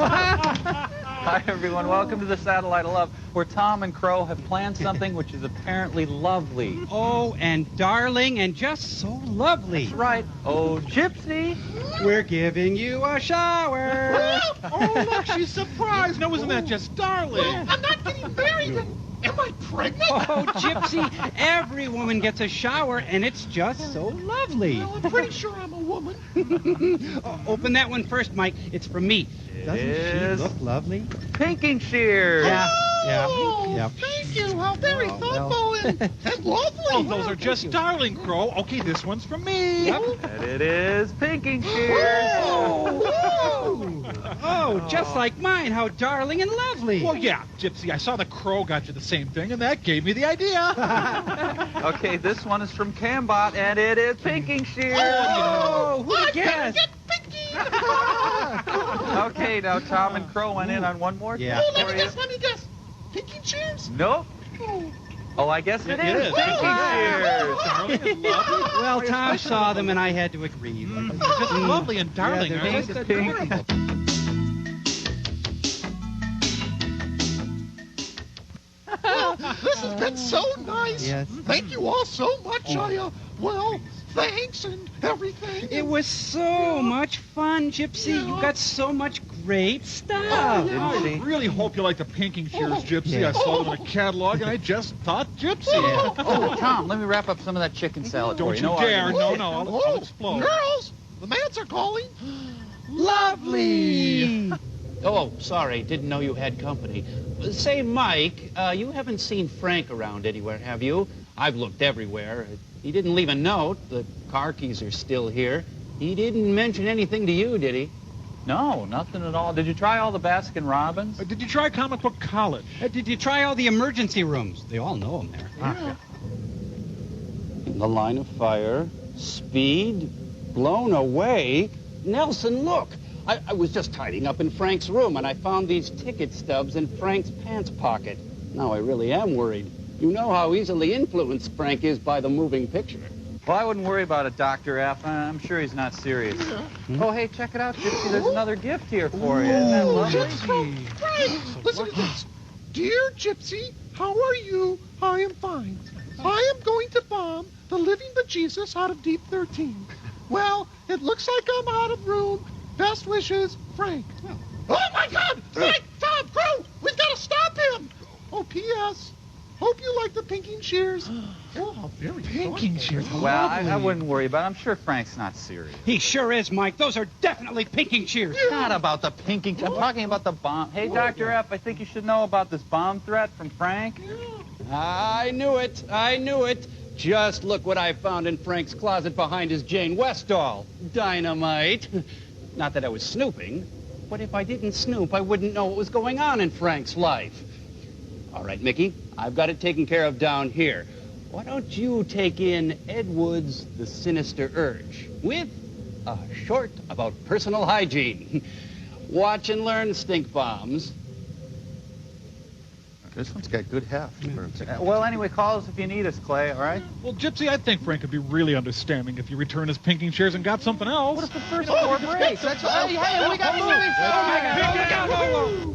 Hi, everyone. Welcome to the Satellite of Love, where Tom and Crow have planned something which is apparently lovely. Oh, and darling, and just so lovely. That's right. Oh, Gypsy. We're giving you a shower. Oh, look, she's surprised. No, isn't that just darling? I'm not getting married. Am I pregnant? Oh, Gypsy, every woman gets a shower, and it's just so lovely. Well, I'm pretty sure I'm a woman. Open that one first, Mike. It's for me. Doesn't she look lovely? Pinking shears. Oh, thank you. How very thoughtful and lovely. Oh, those are just darling, Crow. Okay, this one's for me. And it is pinking shears. Oh, just like mine. How darling and lovely. Well, yeah, Gypsy, I saw the Crow got you the same thing, and that gave me the idea. Okay, this one is from Cambot, and it is pinking shears. Oh, who'd guess? Get pinky. Okay, now Tom and Crow went in on one more thing Yeah. Oh, let for me you. guess. Pinky cheers? Nope. Oh. Oh, I guess it is. is. Pinking shears. Darling and lovely. Well, Tom saw them, and I had to agree. They're just lovely and darling, Yeah, aren't they're they? just adorable. Well, this has been so nice. Yes. Thank you all so much. Thanks and everything. It was so much fun, Gypsy. You got so much great stuff. Didn't I really hope you like the pinking shears, Gypsy. Yeah. I saw them in a catalog, and I just thought Gypsy. Oh, Tom, let me wrap up some of that chicken salad for Don't you. you No dare. argument. No, I'll explode. Girls, the mans are calling. Lovely. Oh, sorry. Didn't know you had company. Say, Mike, you haven't seen Frank around anywhere, have you? I've looked everywhere. He didn't leave a note. The car keys are still here. He didn't mention anything to you, did he? No, nothing at all. Did you try all the Baskin Robbins? Did you try Comic Book College? Did you try all the emergency rooms? They all know them there. In the line of fire, speed, blown away. Nelson, look. I was just tidying up in Frank's room, and I found these ticket stubs in Frank's pants pocket. Now I really am worried. You know how easily influenced Frank is by the moving picture. Well, I wouldn't worry about it, Dr. F. I'm sure he's not serious. Oh, hey, check it out, Gypsy. There's another gift here for you. Isn't that lovely? Just from Frank. Listen to this. Dear Gypsy, how are you? I am fine. I am going to bomb the living bejesus out of Deep 13. Well, it looks like I'm out of room. Best wishes, Frank. Oh, my God! Frank, Tom, Crow! We've got to stop him! Oh, P.S. Hope you like the pinking shears. Oh, how very Pinking shears. Well, I wouldn't worry about it. I'm sure Frank's not serious. He sure is, Mike. Those are definitely pinking shears. Not about the pinking. I'm talking about the bomb. Hey, Dr. F., I think you should know about this bomb threat from Frank. I knew it. I knew it. Just look what I found in Frank's closet behind his Jane West doll. Dynamite. Not that I was snooping, but if I didn't snoop, I wouldn't know what was going on in Frank's life. All right, Mickey, I've got it taken care of down here. Why don't you take in Ed Wood's The Sinister Urge with a short about personal hygiene. Watch and learn, stink bombs. This one's got good heft. Well, anyway, call us if you need us, Clay, all right? Well, Gypsy, I think Frank would be really understanding if you return his pinking shears and got something else. What if the first four breaks? That's hey, we got movies. Oh, my God.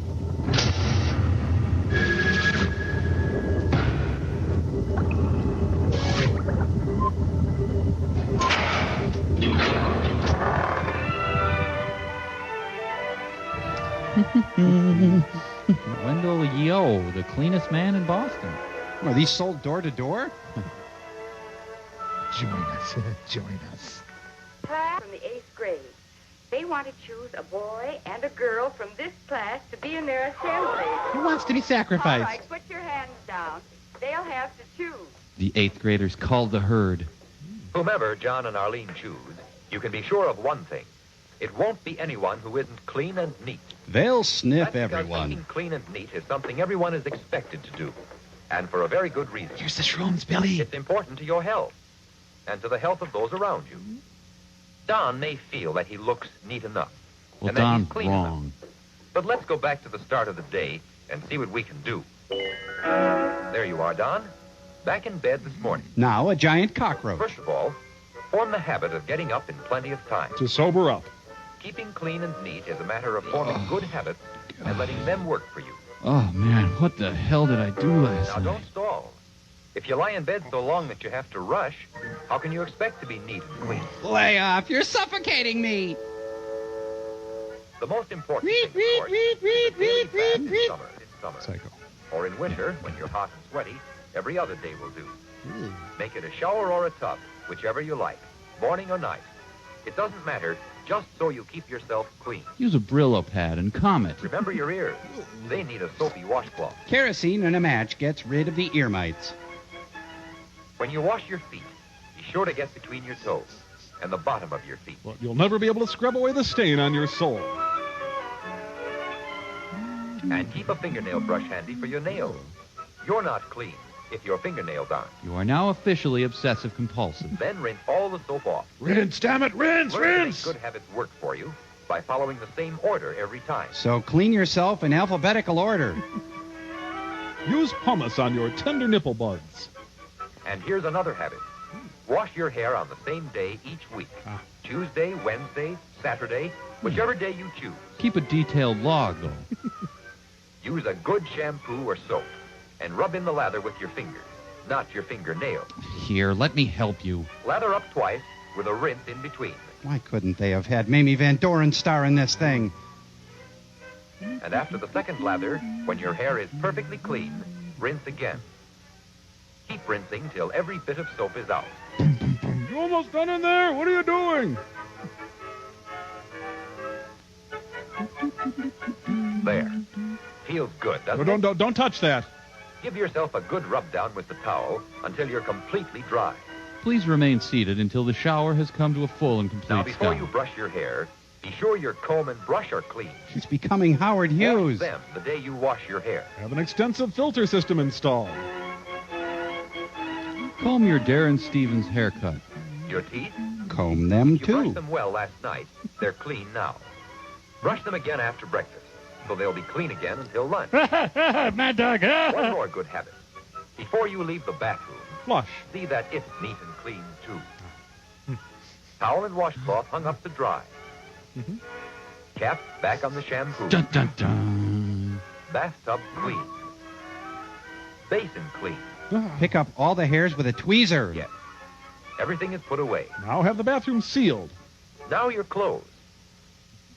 Wendell Yo, the cleanest man in Boston. Are these sold door to door? Join us. Join us. Class from the 8th grade. They want to choose a boy and a girl from this class to be in their assembly. Who wants to be All sacrificed? right, put your hands down. They'll have to choose. The 8th graders called the herd. Whomever John and Arlene choose, you can be sure of one thing. It won't be anyone who isn't clean and neat. They'll sniff That's because everyone. being clean and neat is something everyone is expected to do. And for a very good reason. Here's the shrooms, Billy. It's important to your health and to the health of those around you. Don may feel that he looks neat enough. Well, and that he's Don's clean wrong. enough. But let's go back to the start of the day and see what we can do. There you are, Don. Back in bed this morning. Now a giant cockroach. First of all, form the habit of getting up in plenty of time. To sober up. Keeping clean and neat is a matter of forming good habits and letting them work for you. Oh, man, what the hell did I do last Now, night? don't stall. If you lie in bed so long that you have to rush, how can you expect to be neat and clean? Lay off. You're suffocating me. The most important thing, of course, is the daily bath in summer. Psycho. Or in winter, when you're hot and sweaty, every other day will do. Make it a shower or a tub, whichever you like, morning or night. It doesn't matter, just so you keep yourself clean. Use a Brillo pad and Comet. Remember your ears. They need a soapy washcloth. Kerosene and a match gets rid of the ear mites. When you wash your feet, be sure to get between your toes and the bottom of your feet. Well, you'll never be able to scrub away the stain on your sole. And keep a fingernail brush handy for your nails. You're not clean if your fingernails aren't. You are now officially obsessive-compulsive. Then rinse all the soap off. Rinse, damn it, rinse, Learn to make rinse! good habits work for you by following the same order every time. So clean yourself in alphabetical order. Use pumice on your tender nipple buds. And here's another habit. Wash your hair on the same day each week. Tuesday, Wednesday, Saturday, whichever day you choose. Keep a detailed log, though. Use a good shampoo or soap and rub in the lather with your fingers, not your fingernails. Here, let me help you. Lather up twice with a rinse in between. Why couldn't they have had Mamie Van Doren star in this thing? And after the second lather, when your hair is perfectly clean, rinse again. Keep rinsing till every bit of soap is out. You almost done in there? What are you doing? There. Feels good, doesn't it? Don't touch that. Give yourself a good rub down with the towel until you're completely dry. Please remain seated until the shower has come to a full and complete Now, before stop. you brush your hair, be sure your comb and brush are clean. He's becoming Howard Wash Hughes. them the day you wash your hair. Have an extensive filter system installed. Comb your Darren Stevens haircut. Your teeth? Comb them, You brushed too. them well last night. They're clean now. Brush them again after breakfast, so they'll be clean again until lunch. Mad dog, One more good habit. Before you leave the bathroom, Flush. see that it's neat and clean, too. Towel and washcloth hung up to dry. Cap back on the shampoo. Dun, dun, dun. Bathtub clean. Basin clean. Pick up all the hairs with a tweezer. Yes. Everything is put away. Now have the bathroom sealed. Now your clothes.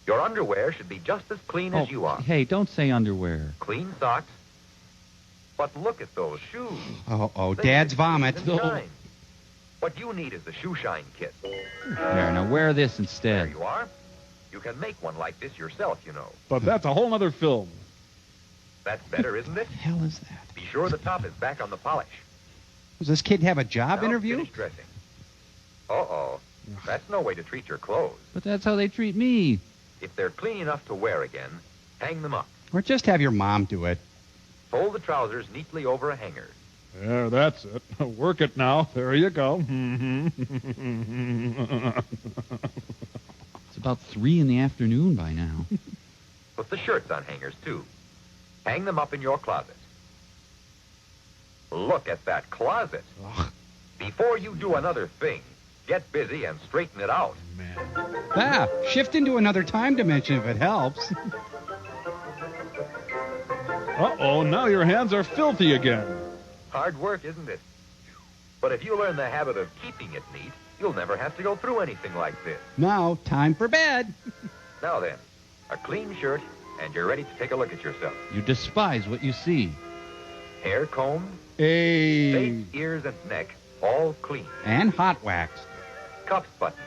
Your underwear should be just as clean as you are. Hey, don't say underwear. Clean socks. But look at those shoes. Oh, They Dad's need vomit. shoes and shine. What you need is the shoe shine kit. There, now wear this There instead. you are. You can make one like this yourself, you know. But that's a whole other film. That's better, isn't it? What the hell is that? Be sure the top is back on the polish. Does this kid have a job Now interview? finish dressing. Uh-oh. That's no way to treat your clothes. But that's how they treat me. If they're clean enough to wear again, hang them up. Or just have your mom do it. Fold the trousers neatly over a hanger. There, that's it. Work it now. There you go. It's about 3 in the afternoon by now. Put the shirts on hangers, too. Hang them up in your closet. Look at that closet. Before you do another thing, get busy and straighten it out. Ah, shift into another time dimension if it helps. Uh-oh, now your hands are filthy again. Hard work, isn't it? But if you learn the habit of keeping it neat, you'll never have to go through anything like this. Now, time for bed. Now then, a clean shirt, and you're ready to take a look at yourself. You despise what you see. Hair combed, Hey. face, ears, and neck, all clean. And hot wax. Cuffs buttoned.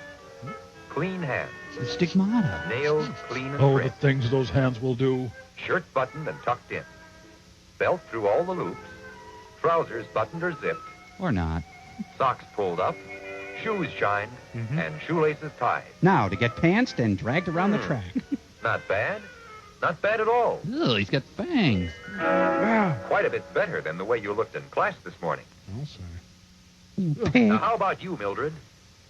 Clean hands. The stigmata. Nails clean and Oh, the trimmed. things those hands will do. Shirt buttoned and tucked in. Belt through all the loops. Trousers buttoned or zipped. Or not. Socks pulled up. Shoes shined. And shoelaces tied. Now, to get pantsed and dragged around the track. Not bad. Not bad at all. Ugh, he's got fangs. Quite a bit better than the way you looked in class this morning. I'll say. Now, Pig. how about you, Mildred?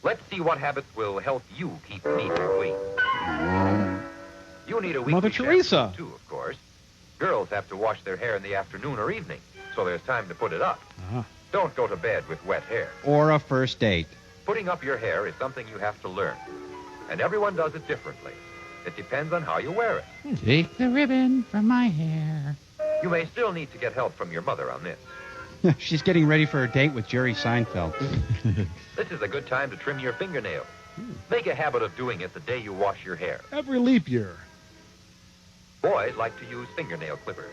Let's see what habits will help you keep neat and clean. You need a weekly Mother Teresa. shampoo, too, of course. Girls have to wash their hair in the afternoon or evening, so there's time to put it up. Uh-huh. Don't go to bed with wet hair. Or a first date. Putting up your hair is something you have to learn, and everyone does it differently. It depends on how you wear it. Take the ribbon from my hair. You may still need to get help from your mother on this. She's getting ready for her date with Jerry Seinfeld. This is a good time to trim your fingernails. Make a habit of doing it the day you wash your hair. Every leap year. Boys like to use fingernail clippers,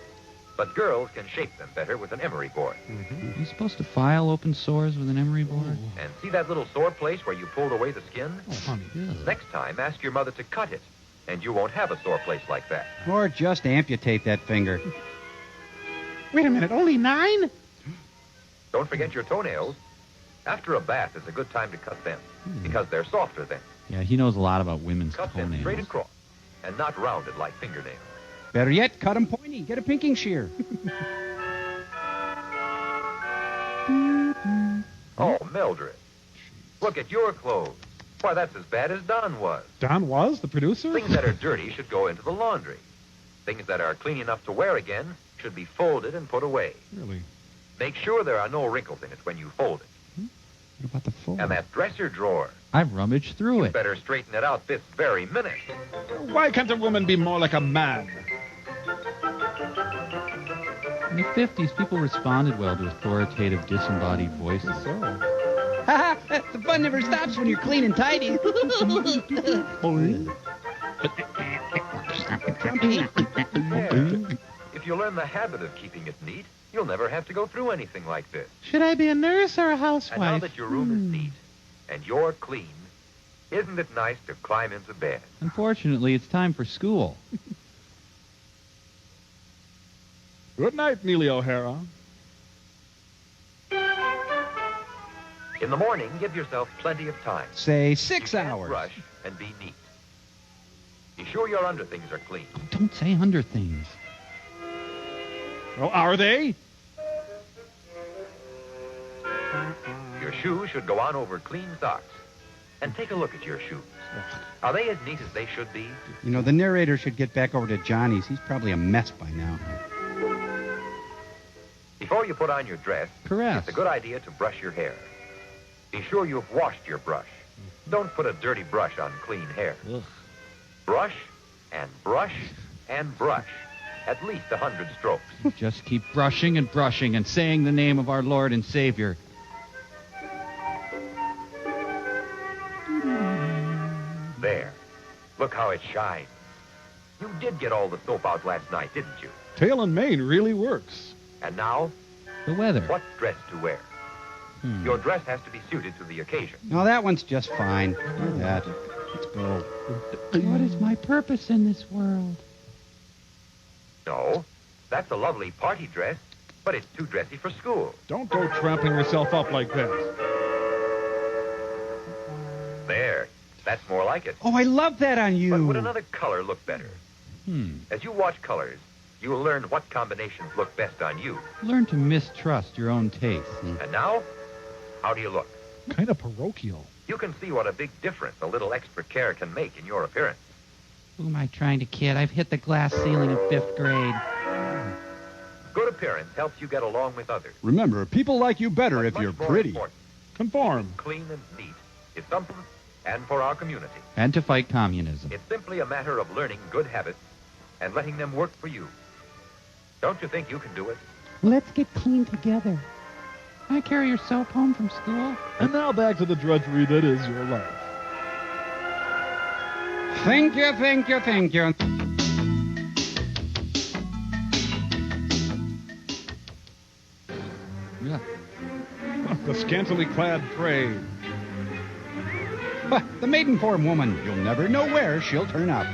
but girls can shape them better with an emery board. Are you supposed to file open sores with an emery board? And see that little sore place where you pulled away the skin? Honey. Next time, ask your mother to cut it, and you won't have a sore place like that. Or just amputate that finger. Wait a minute, only 9? Don't forget your toenails. After a bath is a good time to cut them, because they're softer then. Yeah, he knows a lot about women's Cut them straight toenails. across, and not rounded like fingernails. Better yet, cut 'em pointy. Get a pinking shear. Oh, Mildred, look at your clothes. Why, that's as bad as Don was. Don was the producer? Things that are dirty should go into the laundry. Things that are clean enough to wear again should be folded and put away. Really? Make sure there are no wrinkles in it when you fold it. What about the fold? And that dresser drawer, I've rummaged through it. better straighten it out this very minute. Why can't a woman be more like a man? In the 50s, people responded well to authoritative, disembodied voices. The fun never stops when you're clean and tidy. If you learn the habit of keeping it neat, you'll never have to go through anything like this. Should I be a nurse or a And now housewife? that your room is neat and you're clean, isn't it nice to climb into bed? Unfortunately, it's time for school. Good night, Neely O'Hara. In the morning, give yourself plenty of time. Say 6 You can't hours. Rush and be neat. Be sure your underthings are clean. Don't say under things. Well, are they? Your shoes should go on over clean socks. And take a look at your shoes. Are they as neat as they should be? You know, the narrator should get back over to Johnny's. He's probably a mess by now. Before you put on your dress, Caress. it's a good idea to brush your hair. Be sure you've washed your brush. Don't put a dirty brush on clean hair. Ugh. Brush and brush and brush. At least 100 strokes. Just keep brushing and brushing and saying the name of our Lord and Savior. There. Look how it shines. You did get all the soap out last night, didn't you? Tail and mane really works. And now, The weather. what dress to wear? Your dress has to be suited to the occasion. No, that one's just fine. Do that. Let's go. What is my purpose in this world? No, that's a lovely party dress, but it's too dressy for school. Don't go trampling yourself up like that. There. That's more like it. Oh, I love that on you. But would another color look better? Hmm. As you watch colors, you will learn what combinations look best on you. Learn to mistrust your own taste. And now, how do you look? Kind of parochial. You can see what a big difference a little extra care can make in your appearance. Who am I trying to kid? I've hit the glass ceiling in 5th grade. Good appearance helps you get along with others. Remember, people like you better But if much you're more pretty. important, Conform. clean and neat is something, and for our community. And to fight communism. It's simply a matter of learning good habits and letting them work for you. Don't you think you can do it? Let's get clean together. Can I carry your soap home from school? And now back to the drudgery that is your life. Thank you, thank you, thank you. Yeah. The scantily clad prey. The maiden form woman. You'll never know where she'll turn up.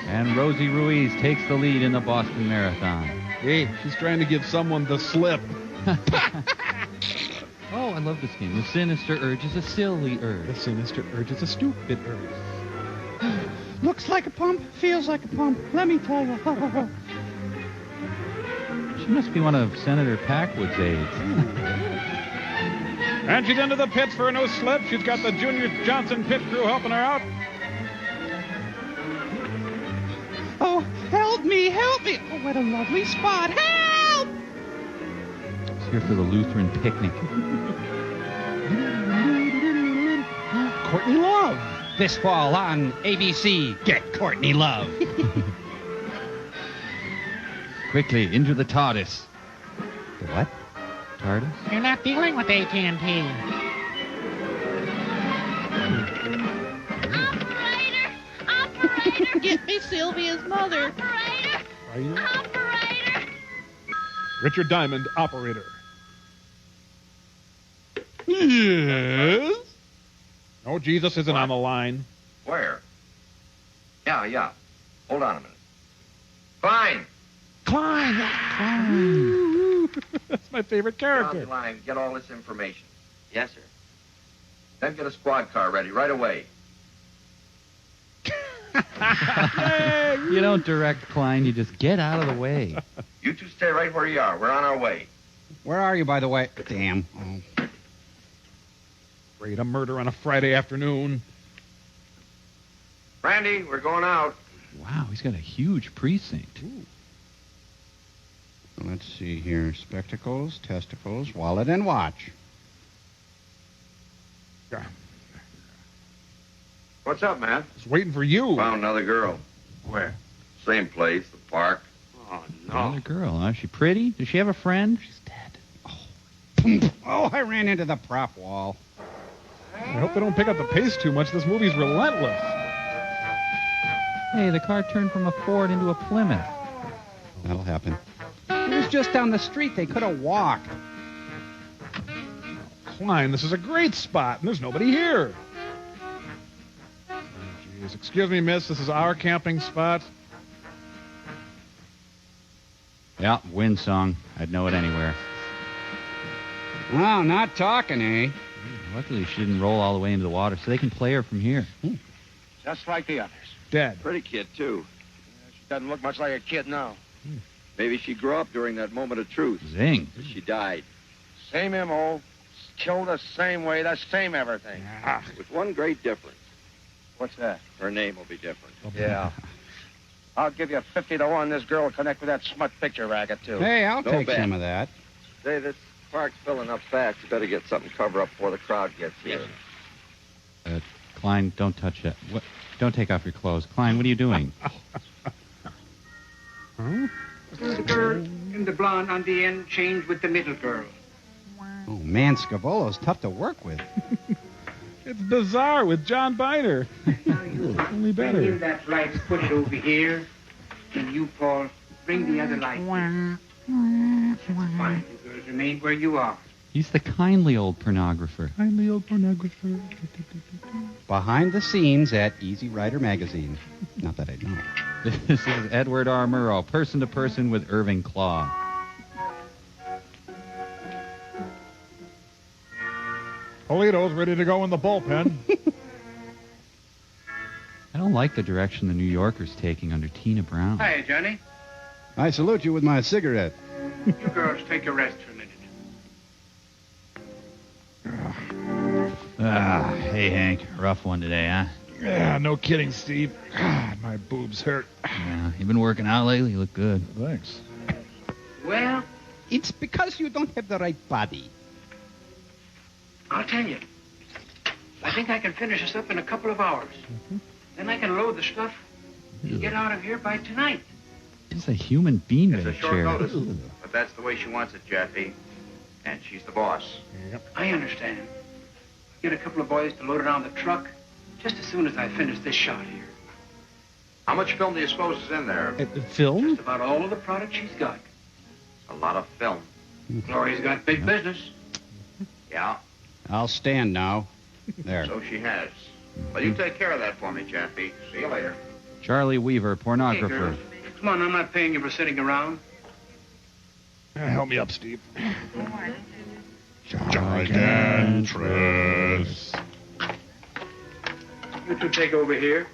And Rosie Ruiz takes the lead in the Boston Marathon. Hey, she's trying to give someone the slip. Oh, I love this game. The sinister urge is a silly The urge. sinister urge is a stupid urge. Looks like a pump, feels like a pump. Let me tell you. She must be one of Senator Packwood's aides. And she's into the pits for a no slip. She's got the Junior Johnson pit crew helping her out. Oh, help me, help me. Oh, what a lovely spot. Help! She's here for the Lutheran picnic. Courtney Love, This fall on ABC, Get Courtney Love. Quickly, into the TARDIS. The what? TARDIS? You're not dealing with AT&T. Operator! Get me Sylvia's mother. Operator! Operator! Richard Diamond, operator. Yes? No, Jesus isn't on the line. Where? Yeah. Hold on a minute. Fine. Klein! That's my favorite Get on character. the line. Get all this information. Yes, sir. Then get a squad car ready right away. You don't direct Klein, you just get out of the way. You two stay right where you are. We're on our way. Where are you, by the way? Damn. Oh. Great, a murder on a Friday afternoon. Randy, we're going out. Wow, he's got a huge precinct. Let's see here. Spectacles, testicles, wallet, and watch. Yeah, What's up, man? I was waiting for you. Found another girl. Where? Same place, the park. Oh, Another girl, huh? Is she pretty? Does she have a friend? She's dead. Oh, I ran into the prop wall. I hope they don't pick up the pace too much. This movie's relentless. Hey, the car turned from a Ford into a Plymouth. That'll happen. It was just down the street. They could have walked. Klein, this is a great spot, and there's nobody here. Oh, jeez. Excuse me, miss. This is our camping spot. Yeah, wind song. I'd know it anywhere. Oh, not talking, eh? Luckily, she didn't roll all the way into the water, so they can play her from here. Just like the others. Dead. Pretty kid, too. She doesn't look much like a kid now. Maybe she grew up during that moment of truth. Zing. She died. Same M.O., killed the same way, the same everything. With one great difference. What's that? Her name will be different. Yeah. I'll give you 50 to 1 this girl will connect with that smut picture racket, too. Hey, I'll No take bet. some of that. Say, this park's filling up fast. You better get something cover up before the crowd gets here. Klein, don't touch it. What? Don't take off your clothes. Klein, what are you doing? The girl in the blonde on the end changed with the middle girl. Oh, man, Scavolo's tough to work with. It's bizarre with John Biner. Only Bring in better. that light push over here. And you, Paul, bring the other light. Fine. You girls remain where you are. He's the kindly old pornographer. Kindly old pornographer. Behind the scenes at Easy Rider magazine. Not that I know. This is Edward R. Murrow, person to person with Irving Klaw. Polito's ready to go in the bullpen. I don't like the direction the New Yorker's taking under Tina Brown. Hi, Johnny. I salute you with my cigarette. You girls take a rest for a minute. Hey, Hank. Rough one today, huh? Yeah, no kidding, Steve. God, my boobs hurt. Yeah, you been working out lately? You look good. Thanks. Well, It's because you don't have the right body. I'll tell you. I think I can finish this up in a couple of hours. Then I can load the stuff and get out of here by tonight. It's a human beanbag It's a short chair. notice, but that's the way she wants it, Jeffy. And she's the boss. I understand. Get a couple of boys to load it on the truck just as soon as I finish this shot here. How much film do you suppose is in there? Film? Just about all of the product she's got. A lot of film. Gloria's got big business. Yeah, I'll stand now. There. so she has. Well, you take care of that for me, Jeffy. See you later. Charlie Weaver, Hey, pornographer. girls. Come on, I'm not paying you for sitting around. Help me up, Steve. Gigantress. You two take over here,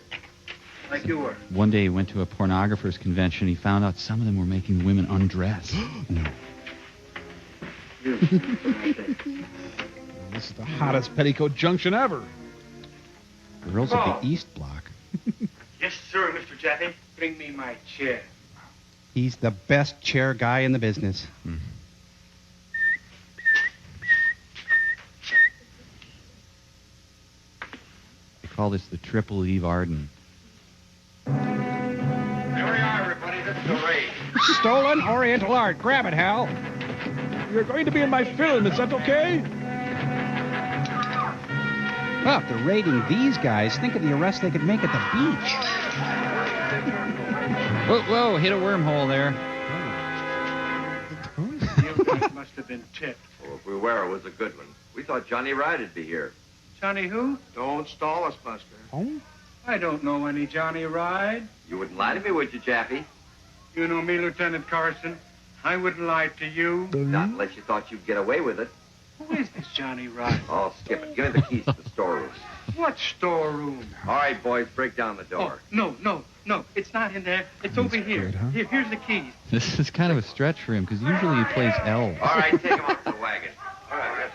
like you were. One day he went to a pornographer's convention. He found out some of them were making women undress. This is the hottest petticoat junction ever. Girls of the East Block. Yes, sir, Mr. Jaffe. Bring me my chair. He's the best chair guy in the business. call this the Triple Eve Arden. There we are, everybody. This is the raid. Stolen Oriental art. Grab it, Hal. You're going to be in my film. Is that okay? Well, if they're raiding these guys, think of the arrest they could make at the beach. Whoa, hit a wormhole there. That must have been tipped. Oh, if we were, it was a good one. We thought Johnny Ryde'd be here. Johnny who? Don't stall us, Buster. Oh? I don't know any Johnny Ryde. You wouldn't lie to me, would you, Chappie? You know me, Lieutenant Carson. I wouldn't lie to you. Not unless you thought you'd get away with it. Who is this Johnny Ryde? Oh, skip it. Give me the keys to the storeroom. What storeroom? All right, boys, break down the door. Oh, no. It's not in there. It's over here. good, huh? Here's the keys. This is kind of a stretch for him, because usually he plays elves. All right, take him off the wagon. All right,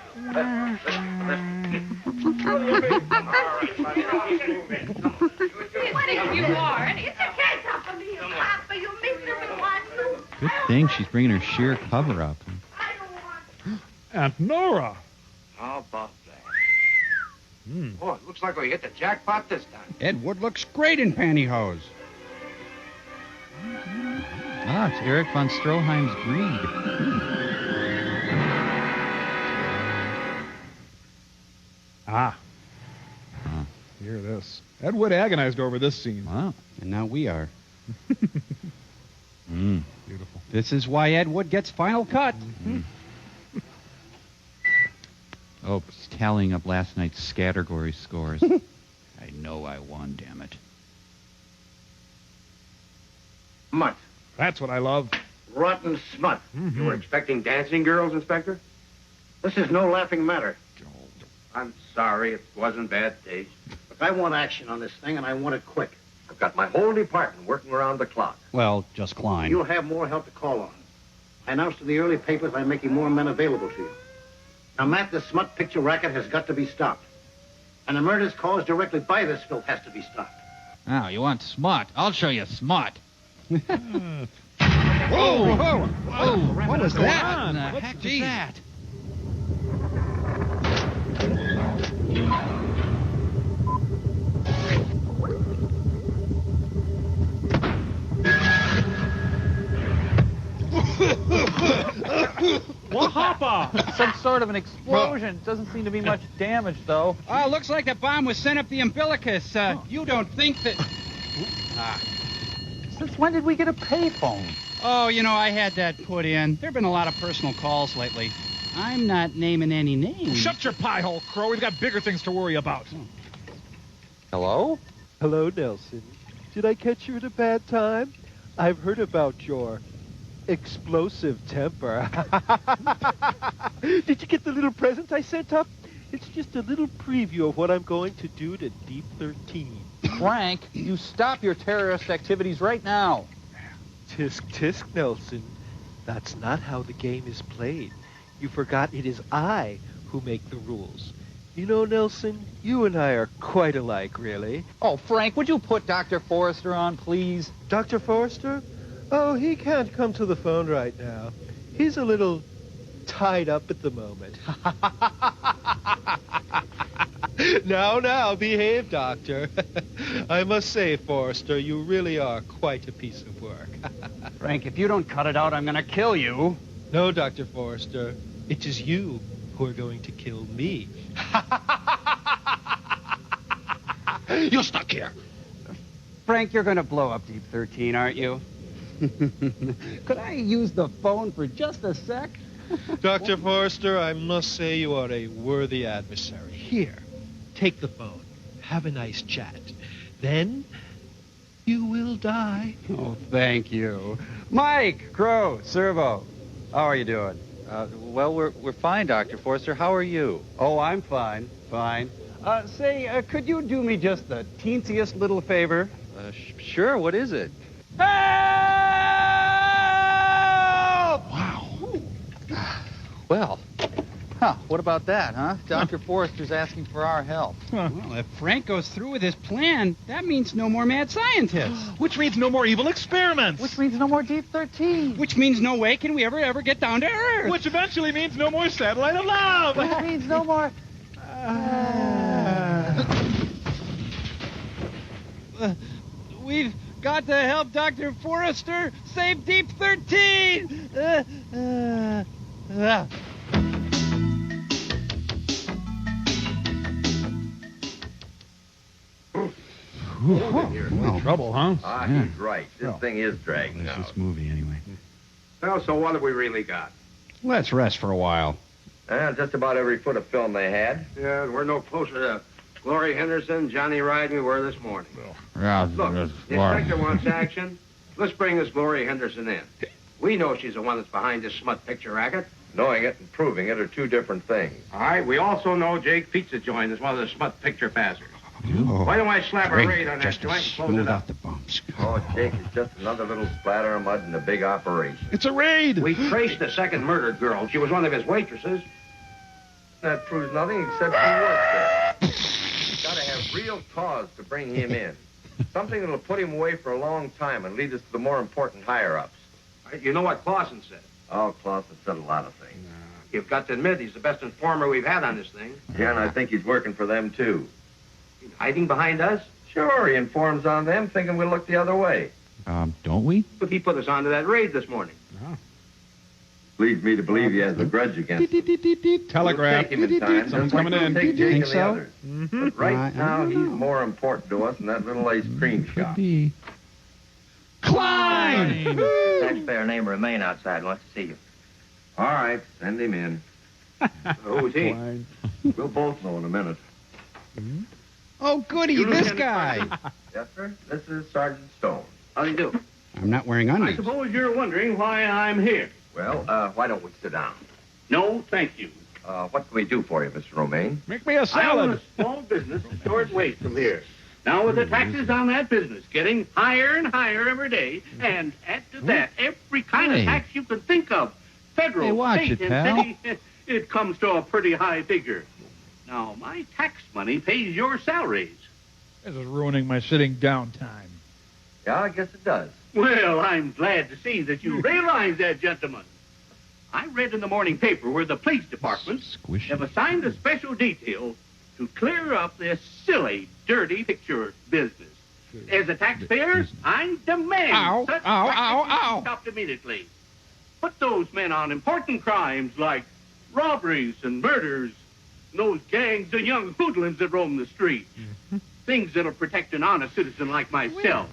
What you are? It's a case up for me, Papa. You missed number one. Good thing she's bringing her sheer cover up. Aunt Nora. How about that? Oh, it looks like we hit the jackpot this time. Ed Wood looks great in pantyhose. Ah, it's Eric von Stroheim's Greed. Hear this. Ed Wood agonized over this scene. Wow. And now we are. Beautiful. This is why Ed Wood gets final cut. Oh, it's tallying up last night's Scattergory scores. I know I won, damn it. Smut. That's what I love. Rotten smut. You were expecting dancing girls, Inspector? This is no laughing matter. I'm sorry, it wasn't bad taste. But I want action on this thing, and I want it quick. I've got my whole department working around the clock. Well, just Klein. You'll have more help to call on. I announced to the early papers I'm making more men available to you. Now, Matt, this smut picture racket has got to be stopped. And the murders caused directly by this filth has to be stopped. Now, you want smut? I'll show you smut. Whoa! What was that? on? What the What's heck geez. is that? Wahapa! Some sort of an explosion. Doesn't seem to be much damage, though. Oh, looks like the bomb was sent up the umbilicus. You don't think that... Since when did we get a payphone? Oh, you know, I had that put in. There have been a lot of personal calls lately. I'm not naming any names. Shut your pie hole, Crow. We've got bigger things to worry about. Hello? Hello, Nelson. Did I catch you at a bad time? I've heard about your explosive temper. Did you get the little present I sent up? It's just a little preview of what I'm going to do to Deep 13. Frank, you stop your terrorist activities right now. Tisk, tisk, Nelson. That's not how the game is played. You forgot it is I who make the rules. You know, Nelson, you and I are quite alike, really. Oh, Frank, would you put Dr. Forrester on, please? Dr. Forrester? Oh, he can't come to the phone right now. He's a little tied up at the moment. Now, behave, Doctor. I must say, Forrester, you really are quite a piece of work. Frank, if you don't cut it out, I'm going to kill you. No, Dr. Forrester. It is you who are going to kill me. You're stuck here. Frank, you're going to blow up Deep 13, aren't you? Could I use the phone for just a sec? Dr. Forrester, I must say you are a worthy adversary. Here, take the phone. Have a nice chat. Then you will die. Oh, thank you. Mike, Crow, Servo, how are you doing? Well, we're fine, Dr. Forrester. How are you? Oh, I'm fine. Say, could you do me just the teensiest little favor? Sure, what is it? Help! Wow. Well, what about that, huh? Dr. Forrester's asking for our help. Well, if Frank goes through with his plan, that means no more mad scientists. Which means no more evil experiments. Which means no more Deep 13. Which means no way can we ever get down to Earth. Which eventually means no more satellite of love. Which means no more... We've got to help Dr. Forrester save Deep 13! Trouble, huh? Ah, Yeah. he's right. This thing is dragging That's out. this movie, anyway. Well, so what have we really got? Let's rest for a while. Just about every foot of film they had. Yeah, we're no closer to Glory Henderson, Johnny Ride than we were this morning. Yeah, Look, the inspector wants action. Let's bring this Glory Henderson in. We know she's the one that's behind this smut picture racket. Knowing it and proving it are two different things. All right, we also know Jake Pizza Joint is one of the smut picture passers. Oh, Why don't I slap a great. raid on that Just to joint and close smooth it out up? the bumps. Oh, Jake is just another little splatter of mud in a big operation. It's a raid! We traced the second murdered girl. She was one of his waitresses. That proves nothing except he works there. You've got to have real cause to bring him in. Something that'll put him away for a long time and lead us to the more important higher-ups. You know what Clausen said? Oh, Clausen said a lot of things. You've got to admit he's the best informer we've had on this thing. Yeah, and I think he's working for them, too. He's hiding behind us? Sure, he informs on them, thinking we'll look the other way. Don't we? But he put us onto that raid this morning. Leads me to believe he has a grudge against us. Telegraph. We'll take him in time. Someone's just like coming we'll in. Take Jake Think and the so? others. But right now, he's more important to us than that little ice cream shop. Be. Klein! Taxpayer name remain outside and wants to see you. All right, send him in. Who's he? We'll both know in a minute. Oh, goody, this guy. Yes, sir. This is Sergeant Stone. How do you do? I'm not wearing I undies. suppose you're wondering why I'm here. Well, why don't we sit down? No, thank you. What can we do for you, Mr. Romaine? Make me a I own salad. a small business a short ways from here. Now, with the taxes on that business getting higher and higher every day, and add to that every kind Hey. of tax you can think of, federal, Hey, watch state, it, pal. and city, it comes to a pretty high figure. Now, my tax money pays your salaries. This is ruining my sitting down time. Yeah, I guess it does. Well, I'm glad to see that you realize that, gentlemen. I read in the morning paper where the police department Squish. have assigned a special detail to clear up this silly, dirty picture business. As a taxpayer, I demand Ow, such ow, practices ow, be ow. stopped immediately. Put those men on important crimes like robberies and murders, and those gangs of young hoodlums that roam the street. Things that'll protect an honest citizen like myself.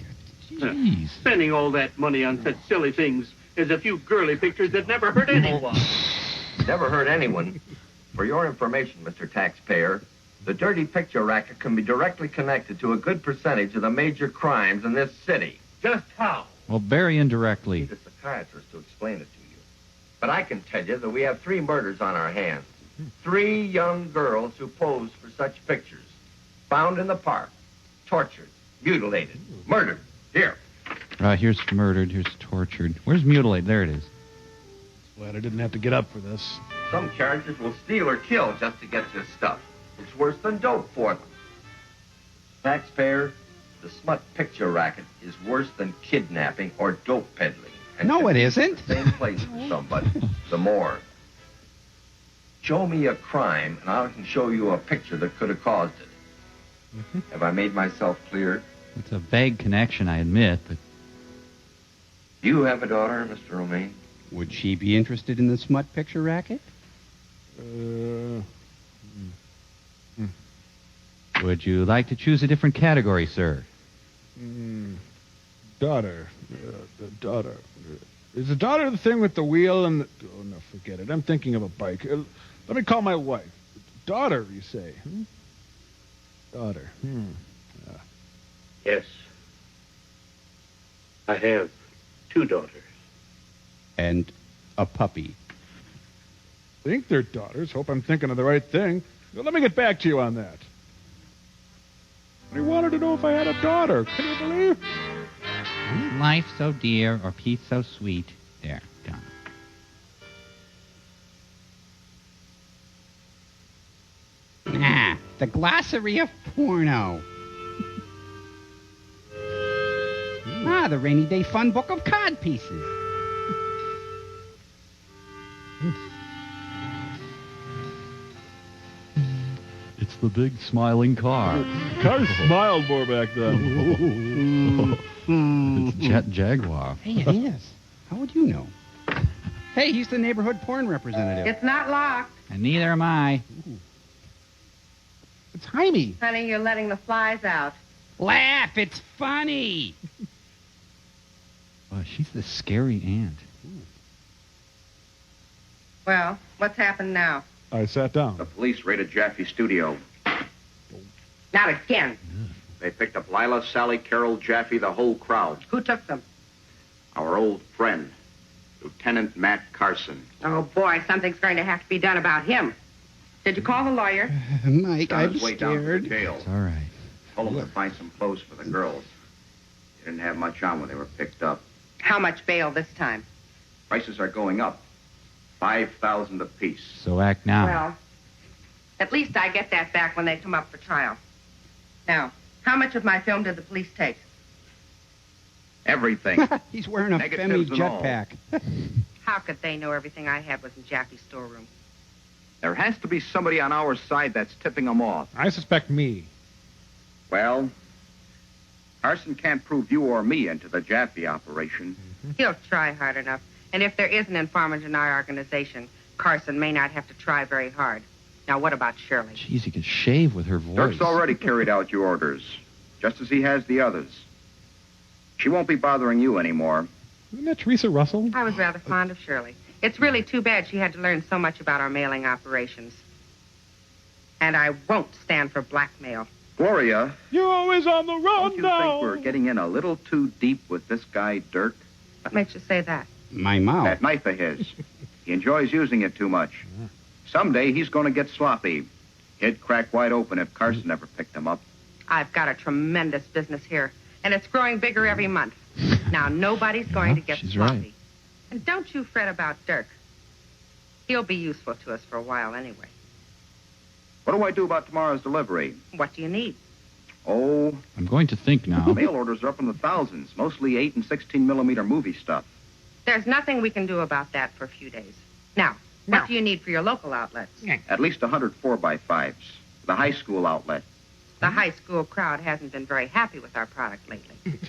Jeez. Spending all that money on such silly things as a few girly pictures that never hurt anyone. Never hurt anyone. For your information, Mr. Taxpayer, the dirty picture racket can be directly connected to a good percentage of the major crimes in this city. Just how? Well, very indirectly. Need a psychiatrist to explain it to you. But I can tell you that we have 3 murders on our hands. 3 young girls who posed for such pictures. Found in the park. Tortured. Mutilated. Murdered. Here. Here's murdered. Here's tortured. Where's mutilated? There it is. Glad I didn't have to get up for this. Some characters will steal or kill just to get this stuff. It's worse than dope for them. Taxpayer, the smut picture racket is worse than kidnapping or dope peddling. And No, can it be isn't. The same place for somebody. The morgue. Show me a crime, and I can show you a picture that could have caused it. Have I made myself clear? It's a vague connection, I admit, but Do you have a daughter, Mr. Romaine? Would she be interested in the smut picture racket? would you like to choose a different category, sir? Daughter. The daughter. Is the daughter the thing with the wheel and the... Oh, no, forget it. I'm thinking of a bike. Let me call my wife. Daughter, you say? Daughter. Yes. I have 2 daughters. And a puppy. Think they're daughters. Hope I'm thinking of the right thing. Well, let me get back to you on that. He wanted to know if I had a daughter. Can you believe? Life so dear or peace so sweet. There, done. The glossary of porno. The rainy day fun book of cod pieces. It's the big smiling car. Cars smiled more back then. It's Jet Jaguar. Hey, it is. How would you know? Hey, he's the neighborhood porn representative. It's not locked. And neither am I. It's Jaime. Honey, you're letting the flies out. Laugh, it's funny. Oh, she's the scary aunt. Well, what's happened now? I sat down. The police raided Jaffe's studio. Not again. They picked up Lila, Sally, Carol, Jaffe, the whole crowd. Who took them? Our old friend, Lieutenant Matt Carson. Oh, boy, something's going to have to be done about him. Did you call the lawyer? Mike, On I'm his way down to the scared. jail. It's all right. Told him to find some clothes for the girls. They didn't have much on when they were picked up. How much bail this time? Prices are going up. $5,000 apiece. So act now. Well, at least I get that back when they come up for trial. Now, how much of my film did the police take? Everything. He's wearing a Femi Negatives and all. jetpack. How could they know everything I had was in Jaffe's storeroom? There has to be somebody on our side that's tipping them off. I suspect me. Well, Carson can't prove you or me into the Jaffe operation. He'll try hard enough. And if there is an informant in our organization, Carson may not have to try very hard. Now, what about Shirley? Jeez, he could shave with her voice. Dirk's already carried out your orders, just as he has the others. She won't be bothering you anymore. Isn't that Teresa Russell? I was rather fond of Shirley. It's really too bad she had to learn so much about our mailing operations. And I won't stand for blackmail. Gloria, You're always on the run don't you now. think we're getting in a little too deep with this guy, Dirk? What makes you say that? My mouth. That knife of his. He enjoys using it too much. Someday he's going to get sloppy. He'd crack wide open if Carson ever picked him up. I've got a tremendous business here, and it's growing bigger every month. Now, nobody's going to get she's sloppy. right. And don't you fret about Dirk. He'll be useful to us for a while anyway. What do I do about tomorrow's delivery? What do you need? Oh, I'm going to think now. mail orders are up in the thousands, mostly 8 and 16 millimeter movie stuff. There's nothing we can do about that for a few days. Now, what do you need for your local outlets? At least 100 4x5s. The high school outlet. The high school crowd hasn't been very happy with our product lately.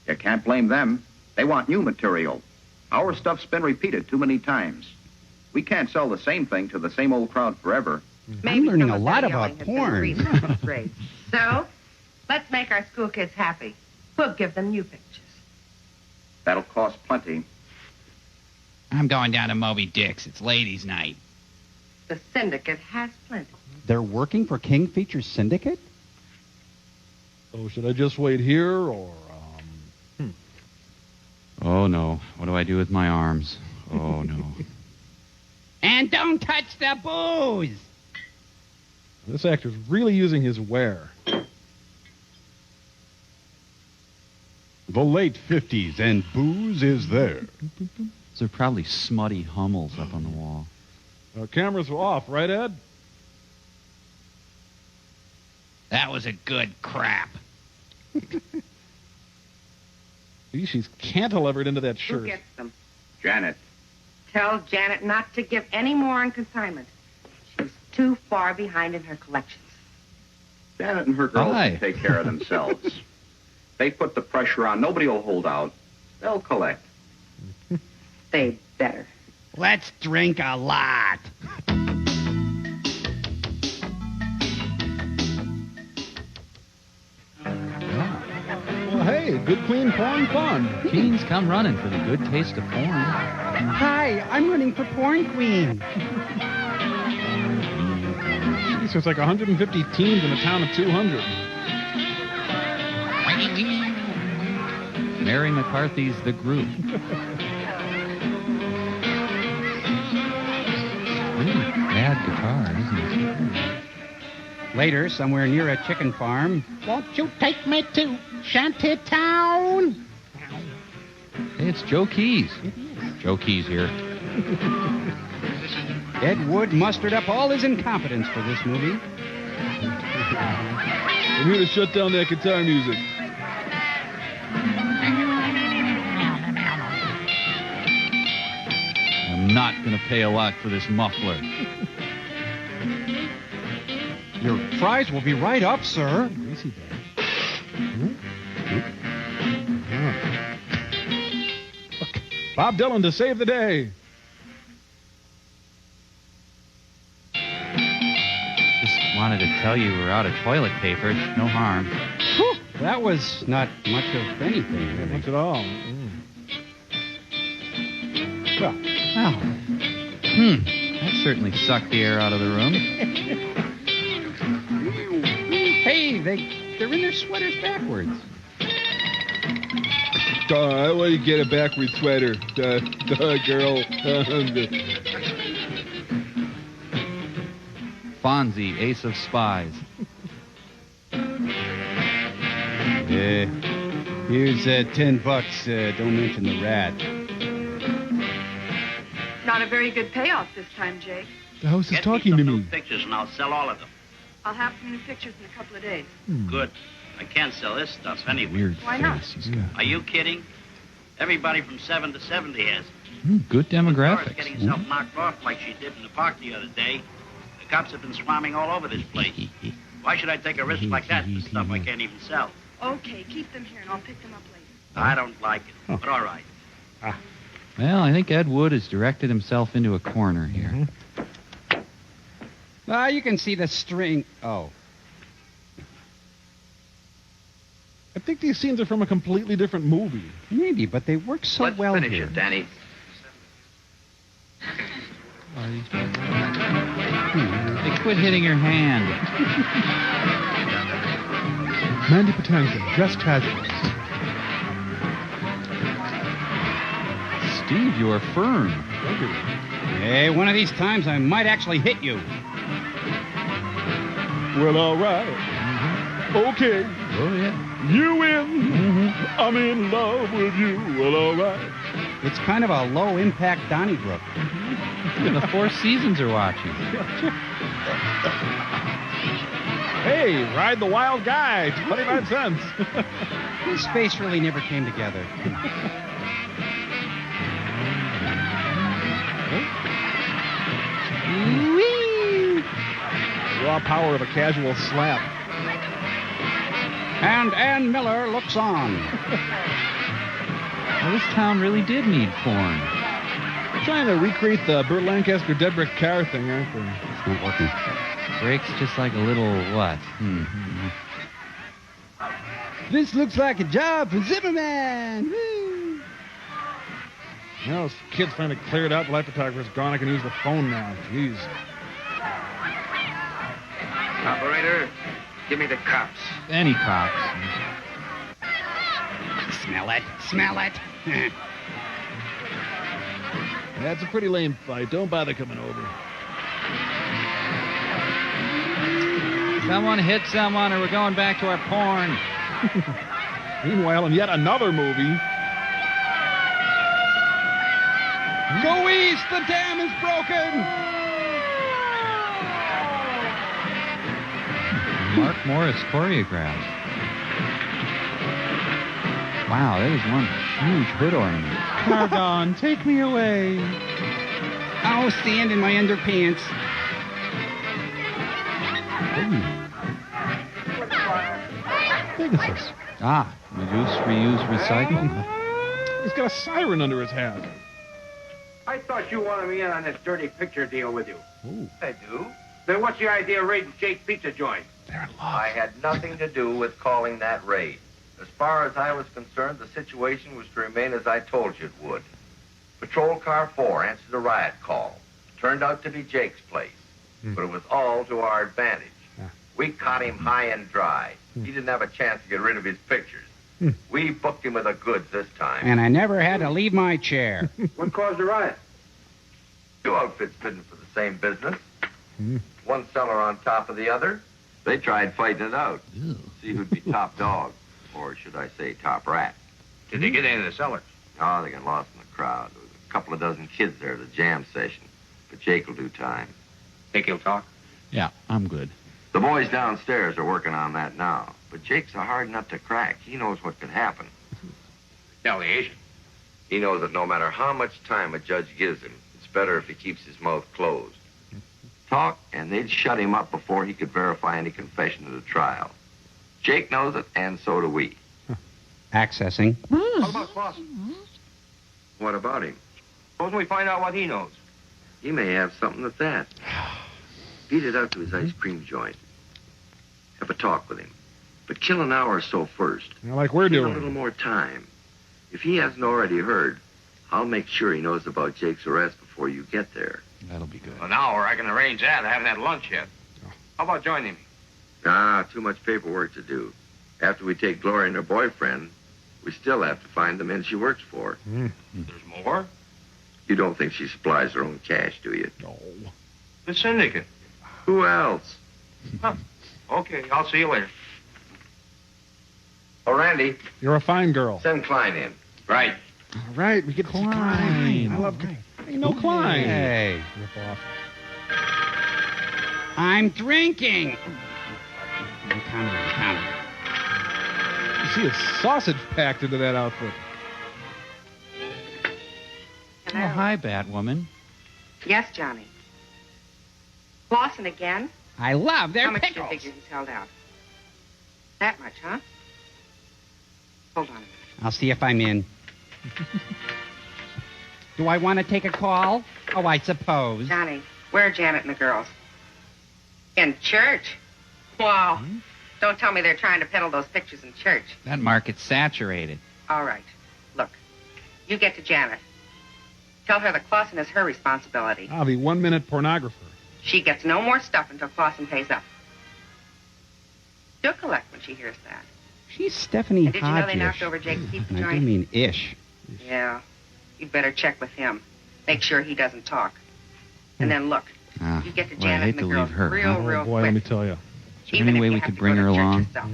You can't blame them. They want new material. Our stuff's been repeated too many times. We can't sell the same thing to the same old crowd forever. I'm learning some a of lot their about yelling has been porn. reasonable grades. So, let's make our school kids happy. We'll give them new pictures. That'll cost plenty. I'm going down to Moby Dick's. It's ladies' night. The syndicate has plenty. They're working for King Features Syndicate? Oh, should I just wait here or Oh, no. What do I do with my arms? Oh, no. And don't touch the booze. This actor's really using his wear. The late 50s, and booze is there. Those are probably smutty Hummels up on the wall. Cameras off, right, Ed? That was a good crap. Gee, she's cantilevered into that Who shirt. gets them? Janet. Tell Janet not to give any more on consignment. She's too far behind in her collections. Janet and her girls Hi. can take care of themselves. They put the pressure on. Nobody will hold out. They'll collect. They better. Let's drink a lot. Well, hey, good, clean porn fun. Teens come running for the good taste of porn. Hi, I'm running for porn queen. Jeez, there's like 150 teens in a town of 200. Mary McCarthy's The Group. Bad guitar, isn't it? Later, somewhere near a chicken farm. Won't you take me to Shantytown? Hey, it's Joe Keys. Joe Keys here. Ed Wood mustered up all his incompetence for this movie. I'm here to shut down that guitar music. I'm not going to pay a lot for this muffler. Your fries will be right up, sir. Greasy bag. Okay. Bob Dylan to save the day. Just wanted to tell you we're out of toilet paper. No harm. Whew, that was not much of anything, really. Much at all. Well, that certainly sucked the air out of the room. Hey, they're in their sweaters backwards. I want to get a backward sweater. Girl. Fonzie, Ace of Spies. Here's $10. Don't mention the rat. Not a very good payoff this time, Jake. The house is talking to me. Pictures and I'll sell all of them. I'll have some new pictures in a couple of days. Good. I can't sell this stuff anyway. Weird Why not? face he's got. Are you kidding? Everybody from 7 to 70 has. Good Laura's demographics. getting herself knocked off like she did in the park the other day. The cops have been swarming all over this place. Why should I take a risk like that for stuff I can't even sell? Okay, keep them here and I'll pick them up later. I don't like it, but all right. Well, I think Ed Wood has directed himself into a corner here. You can see the string. Oh. I think these scenes are from a completely different movie. Maybe, but they work so Let's well finish here. it, Danny. Hey, quit hitting your hand. Mandy Patinkin, dressed casual. Steve, you are firm. Hey, one of these times I might actually hit you. Well, all right. Okay. Oh, yeah. You win. I'm in love with you. Well, all right. It's kind of a low-impact Donnybrook. Even the Four Seasons are watching. Hey, ride the wild guy. 25 cents. His face really never came together. Whee! Raw power of a casual slap. And Ann Miller looks on. Well, this town really did need porn. They're trying to recreate the Burt Lancaster Dead Brick Car thing, aren't they? It's not working. Breaks just like a little what? This looks like a job for Zimmerman. Woo! You know, this kid's finally cleared out. The light photographer's gone. I can use the phone now. Jeez. Operator, give me the cops. Any cops. Smell it. Smell it. That's a pretty lame fight. Don't bother coming over. Someone hit someone or we're going back to our porn. Meanwhile, in yet another movie. Go east, the dam is broken. Mark Morris choreographed. Wow, that is one huge hood ornament. Cargon, take me away. Oh, sand in my underpants. Pegasus. Ah, reduce, reuse, recycle. He's got a siren under his hat. I thought you wanted me in on this dirty picture deal with you. Ooh. I do. Then what's your idea of raiding Jake's Pizza Joint? I had nothing to do with calling that raid. As far as I was concerned, the situation was to remain as I told you it would. Patrol Car 4 answered a riot call. Turned out to be Jake's place. But it was all to our advantage. We caught him high and dry. He didn't have a chance to get rid of his pictures. We booked him with the goods this time. And I never had to leave my chair. What caused the riot? Two outfits bidding for the same business. One seller on top of the other. They tried fighting it out. See who'd be top dog. Or should I say top rat. Did they get any of the sellers? Oh, they got lost in the crowd. There was a couple of dozen kids there at a jam session. But Jake will do time. Think he'll talk? Yeah, I'm good. The boys downstairs are working on that now. But Jake's a hard nut to crack. He knows what could happen. No, he isn't. He knows that no matter how much time a judge gives him, it's better if he keeps his mouth closed. talk, and they'd shut him up before he could verify any confession at a trial. Jake knows it, and so do we. Accessing. What about Clausen? What about him? Suppose we find out what he knows. He may have something at that. Beat it out to his ice cream joint. Have a talk with him. But kill an hour or so first. Like we're Give doing. a little more time. If he hasn't already heard, I'll make sure he knows about Jake's arrest before you get there. That'll be good. An hour, I can arrange that. I haven't had lunch yet. How about joining me? Too much paperwork to do. After we take Gloria and her boyfriend, we still have to find the men she works for. There's more? You don't think she supplies her own cash, do you? No. The syndicate. Who else? Okay, I'll see you later. Oh, Randy. You're a fine girl. Send Klein in. Right. All right, we get to see Klein. I love Hey, no Klein. Hey. Rip off. I'm drinking. I'm coming. You see a sausage packed into that outfit. Hello. Oh, hi, Batwoman. Yes, Johnny. Clausen again? I love their How much do you pickles. figure he's held out? That much, huh? Hold on a minute. I'll see if I'm in. Do I want to take a call? Oh, I suppose. Johnny, where are Janet and the girls? In church? Wow. Don't tell me they're trying to peddle those pictures in church. That market's saturated. All right. Look, you get to Janet. Tell her that Clausen is her responsibility. The 1-minute pornographer. She gets no more stuff until Clausen pays up. She'll collect when she hears that. She's Stephanie And did you know they Hodge-ish. knocked over Jake's pizza And I do joint? mean ish. Yeah. You'd better check with him. Make sure he doesn't talk. And then look, you get to Well, I Janet hate and the to girls leave her. real, huh? real Oh, boy, quick. let me tell you. Is there Even any if way you we have could to bring go her to church along? yourself.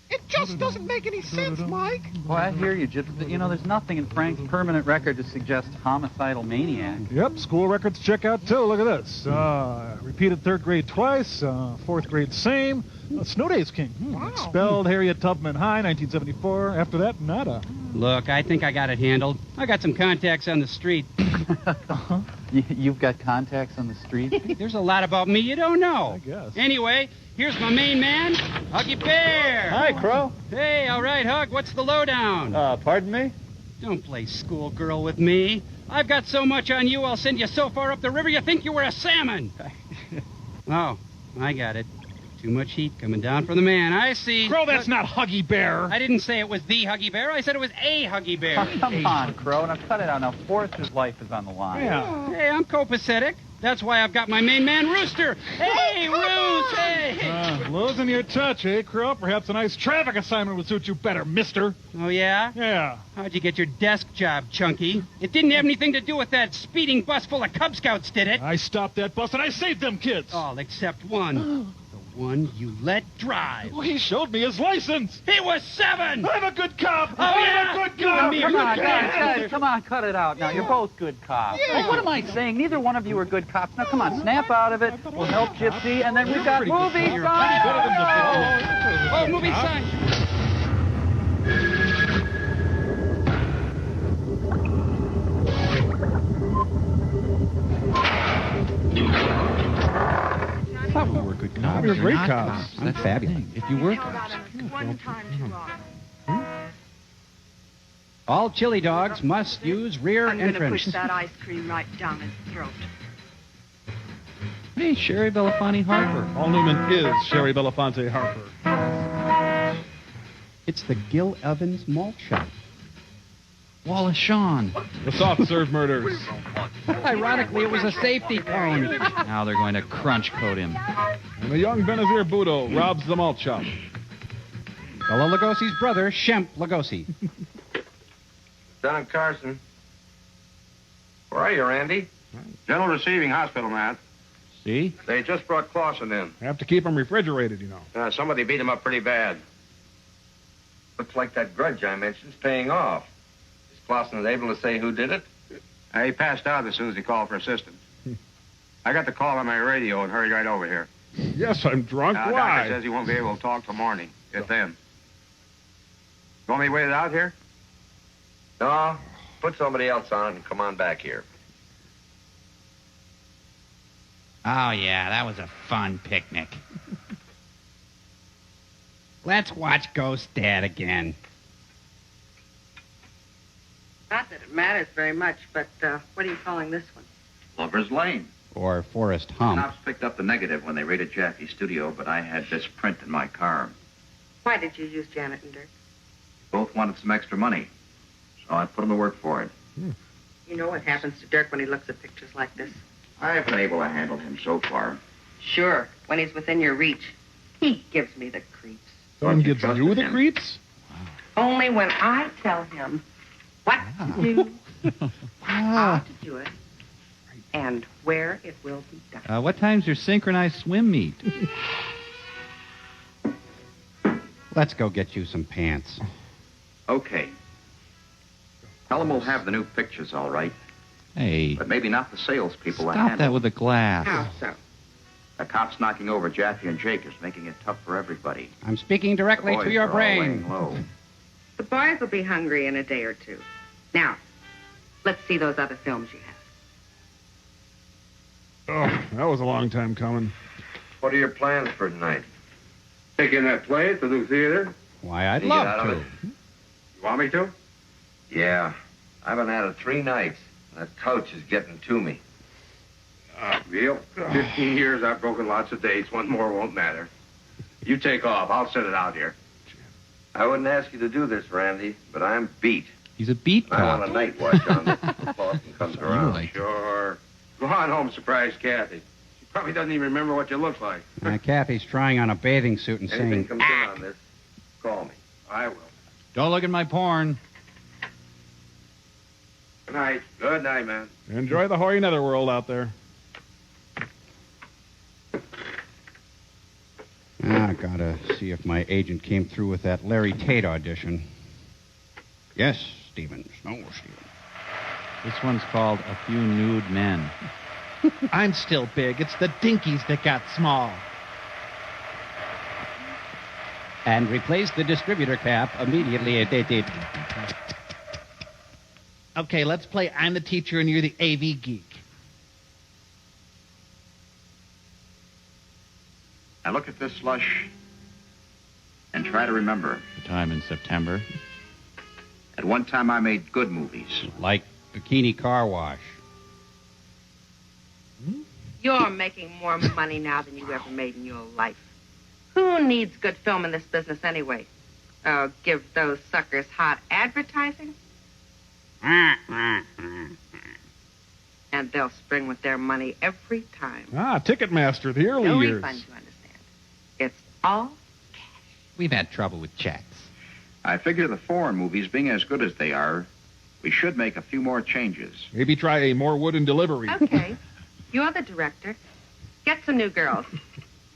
It just doesn't make any sense, Mike. Well, I hear you, Gypsy. You know, there's nothing in Frank's permanent record to suggest homicidal maniac. Yep, school records check out too. Look at this. Repeated 3rd grade twice, 4th grade same. Snow Days King. Expelled Harriet Tubman High, 1974. After that, nada. Look, I think I got it handled. I got some contacts on the street. You've got contacts on the street? There's a lot about me you don't know. I guess. Anyway, here's my main man, Huggy Bear. Hi, Crow. Hey, all right, Hug, what's the lowdown? Pardon me? Don't play schoolgirl with me. I've got so much on you, I'll send you so far up the river you think you were a salmon. Oh, I got it. Too much heat coming down from the man. I see. Crow, that's not Huggy Bear. I didn't say it was the Huggy Bear. I said it was a Huggy Bear. Oh, come on, Crow. Now cut it out. Now, Forrester's life is on the line. Yeah. Hey, I'm copacetic. That's why I've got my main man, Rooster. Hey, Roos, hey! Losing your touch, eh, Crow? Perhaps a nice traffic assignment would suit you better, mister. Oh, yeah? Yeah. How'd you get your desk job, Chunky? It didn't have anything to do with that speeding bus full of Cub Scouts, did it? I stopped that bus and I saved them kids. All except one. The one you let drive. Well, he showed me his license. He was 7! I'm a good cop. Oh, yeah? I'm a good cop. You Come and me are on, good guys, cops. come on, cut it out. Now, you're both good cops. Yeah. Hey, what am I saying? Neither one of you are good cops. Now, come on, snap out of it. We'll help Gypsy, and then we've got movie sign. Oh, movie sign. I thought we were good cops. We were You're great not cops. That's fabulous. If you were cops. One time too long. All chili dogs must use rear I'm going to entrance. push that ice cream right down his throat. Hey, Sherry Belafonte Harper. Paul Newman is Sherry Belafonte Harper. It's the Gil Evans Malt Shop. Wallace Shawn. The soft serve murders. Ironically, it was a safety cone. Now they're going to crunch coat him. And the young Benazir Bhutto robs the malt shop. Bela Lugosi's brother, Shemp Lugosi. Lieutenant Carson. Where are you, Randy? General Receiving Hospital, Matt. See? They just brought Clausen in. Have to keep them refrigerated, you know. Somebody beat him up pretty bad. Looks like that grudge I mentioned's paying off. Is Clausen able to say who did it? He passed out as soon as he called for assistance. I got the call on my radio and hurried right over here. Yes, I'm drunk. Doctor Why? says he won't be able to talk till morning, if then. want me waited out here? No, put somebody else on it and come on back here. Oh, yeah, that was a fun picnic. Let's watch Ghost Dad again. Not that it matters very much, but what are you calling this one? Lover's Lane. Or Forest The Hump. cops picked up the negative when they raided Jaffe's studio, but I had this print in my car. Why did you use Janet and Dirk? Both wanted some extra money, so I put them to work for it. You know what happens to Dirk when he looks at pictures like this? I've been able to handle him so far. Sure, when he's within your reach. He gives me the creeps. Someone gives you the creeps? Only when I tell him what to do, how to do it, and where it will be done. What time's your synchronized swim meet? Let's go get you some pants. Okay. Tell them we'll have the new pictures, all right. Hey, But maybe not the salespeople that stop handle that with the glass. How so? The cops knocking over Jaffe and Jake is making it tough for everybody. I'm speaking directly The boys to your are all brain. laying low. The boys will be hungry in a day or two. Now, let's see those other films you have. Oh, that was a long time coming. What are your plans for tonight? Taking that play at the new theater? Why, I'd You get out love of to. it? You want me to? Yeah. I've been at it 3 nights. That couch is getting to me. Bill, 15 years, I've broken lots of dates. One more won't matter. You take off. I'll set it out here. I wouldn't ask you to do this, Randy, but I'm beat. He's a beat I cop. want a night watch on this before Boston comes around. Really? Sure. Go on home, surprise Kathy. She probably doesn't even remember what you look like. Kathy's trying on a bathing suit and Anything saying, comes in on this, call me. I will. Don't look at my porn. Good night. Good night, man. Enjoy the hoary netherworld out there. I gotta see if my agent came through with that Larry Tate audition. Yes, Stevens. No, Stevens. This one's called A Few Nude Men. I'm still big. It's the dinkies that got small. And replace the distributor cap immediately. Okay, let's play I'm the teacher and you're the AV geek. Now look at this slush and try to remember. The time in September. At one time I made good movies. Like Bikini Car Wash. You're making more money now than you ever made in your life. Who needs good film in this business anyway? Oh, give those suckers hot advertising? And they'll spring with their money every time. Ah, Ticketmaster, the early No years. refund, you understand. It's all We've had trouble with checks. I figure the foreign movies being as good as they are, we should make a few more changes. Maybe try a more wooden delivery. okay. You're the director. Get some new girls.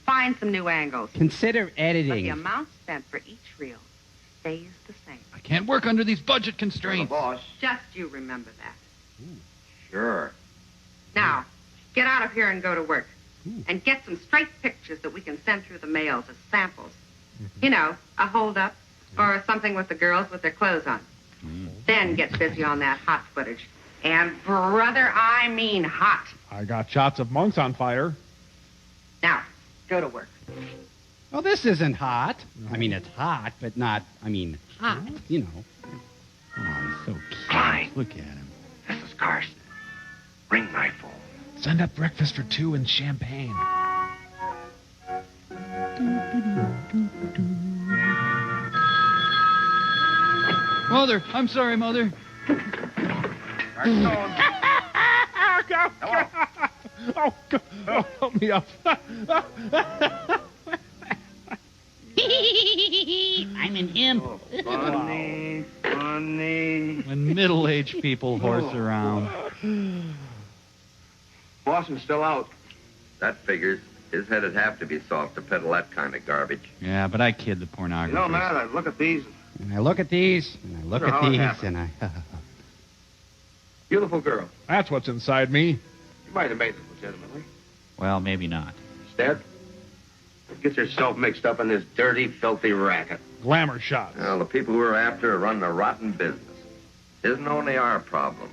Find some new angles. Consider But the editing. amount spent for each reel stays the same. I can't work under these budget constraints. Boss. Just you remember that. Sure. Now, get out of here and go to work. And get some straight pictures that we can send through the mails as samples. You know, a hold-up or something with the girls with their clothes on. Then get busy on that hot footage. And, brother, I mean hot. I got shots of monks on fire. Now, go to work. Well, this isn't hot. I mean, it's hot, but not, hot, you know. Oh, he's so cute. Klein. Look at him. This is Carson. Ring my phone. Send up breakfast for 2 and champagne. Mother, I'm sorry, Mother. Oh, God. Oh, help me up. I'm an imp. Funny, funny. When middle-aged people horse around. Boston's still out. That figures. His head'd have to be soft to peddle that kind of garbage. Yeah, but I kid the You know, pornographers. man, I look at these. And I look at these, and I look Sure, at how it these, happened. and I... Beautiful girl. That's what's inside me. You might have made it legitimately. Well, maybe not. Instead, gets herself mixed up in this dirty, filthy racket. Glamour shots. Well, the people we're after are running a rotten business. Isn't only our problem.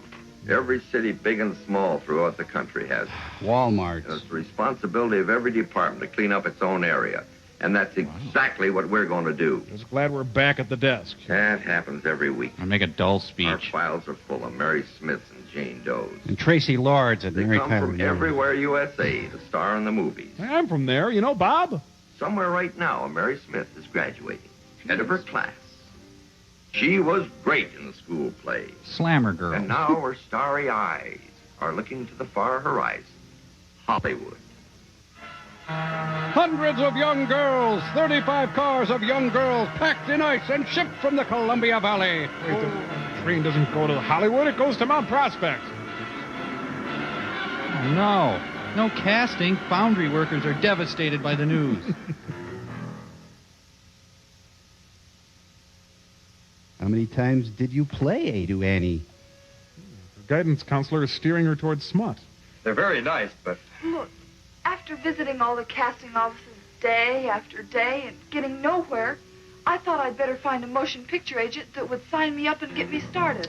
Every city, big and small, throughout the country has it. Walmart. It's the responsibility of every department to clean up its own area. And that's exactly what we're going to do. Just glad we're back at the desk. That happens every week. I make a dull Our speech. files are full of Mary Smiths and Jane Does. And Tracy Lords and They Mary come Tyler from Moore. everywhere USA to star in the movies. I'm from there. You know Bob? Somewhere right now, Mary Smith is graduating. Head of her class. She was great in the school plays. Slammer girl. And now her starry eyes are looking to the far horizon. Hollywood. Hundreds of young girls, 35 cars of young girls packed in ice and shipped from the Columbia Valley. Wait, the train doesn't go to Hollywood. It goes to Mount Prospect. Oh, no. No casting. Foundry workers are devastated by the news. How many times did you play to Annie? The guidance counselor is steering her towards smut. They're very nice, but Look, after visiting all the casting offices day after day and getting nowhere, I thought I'd better find a motion picture agent that would sign me up and get me started.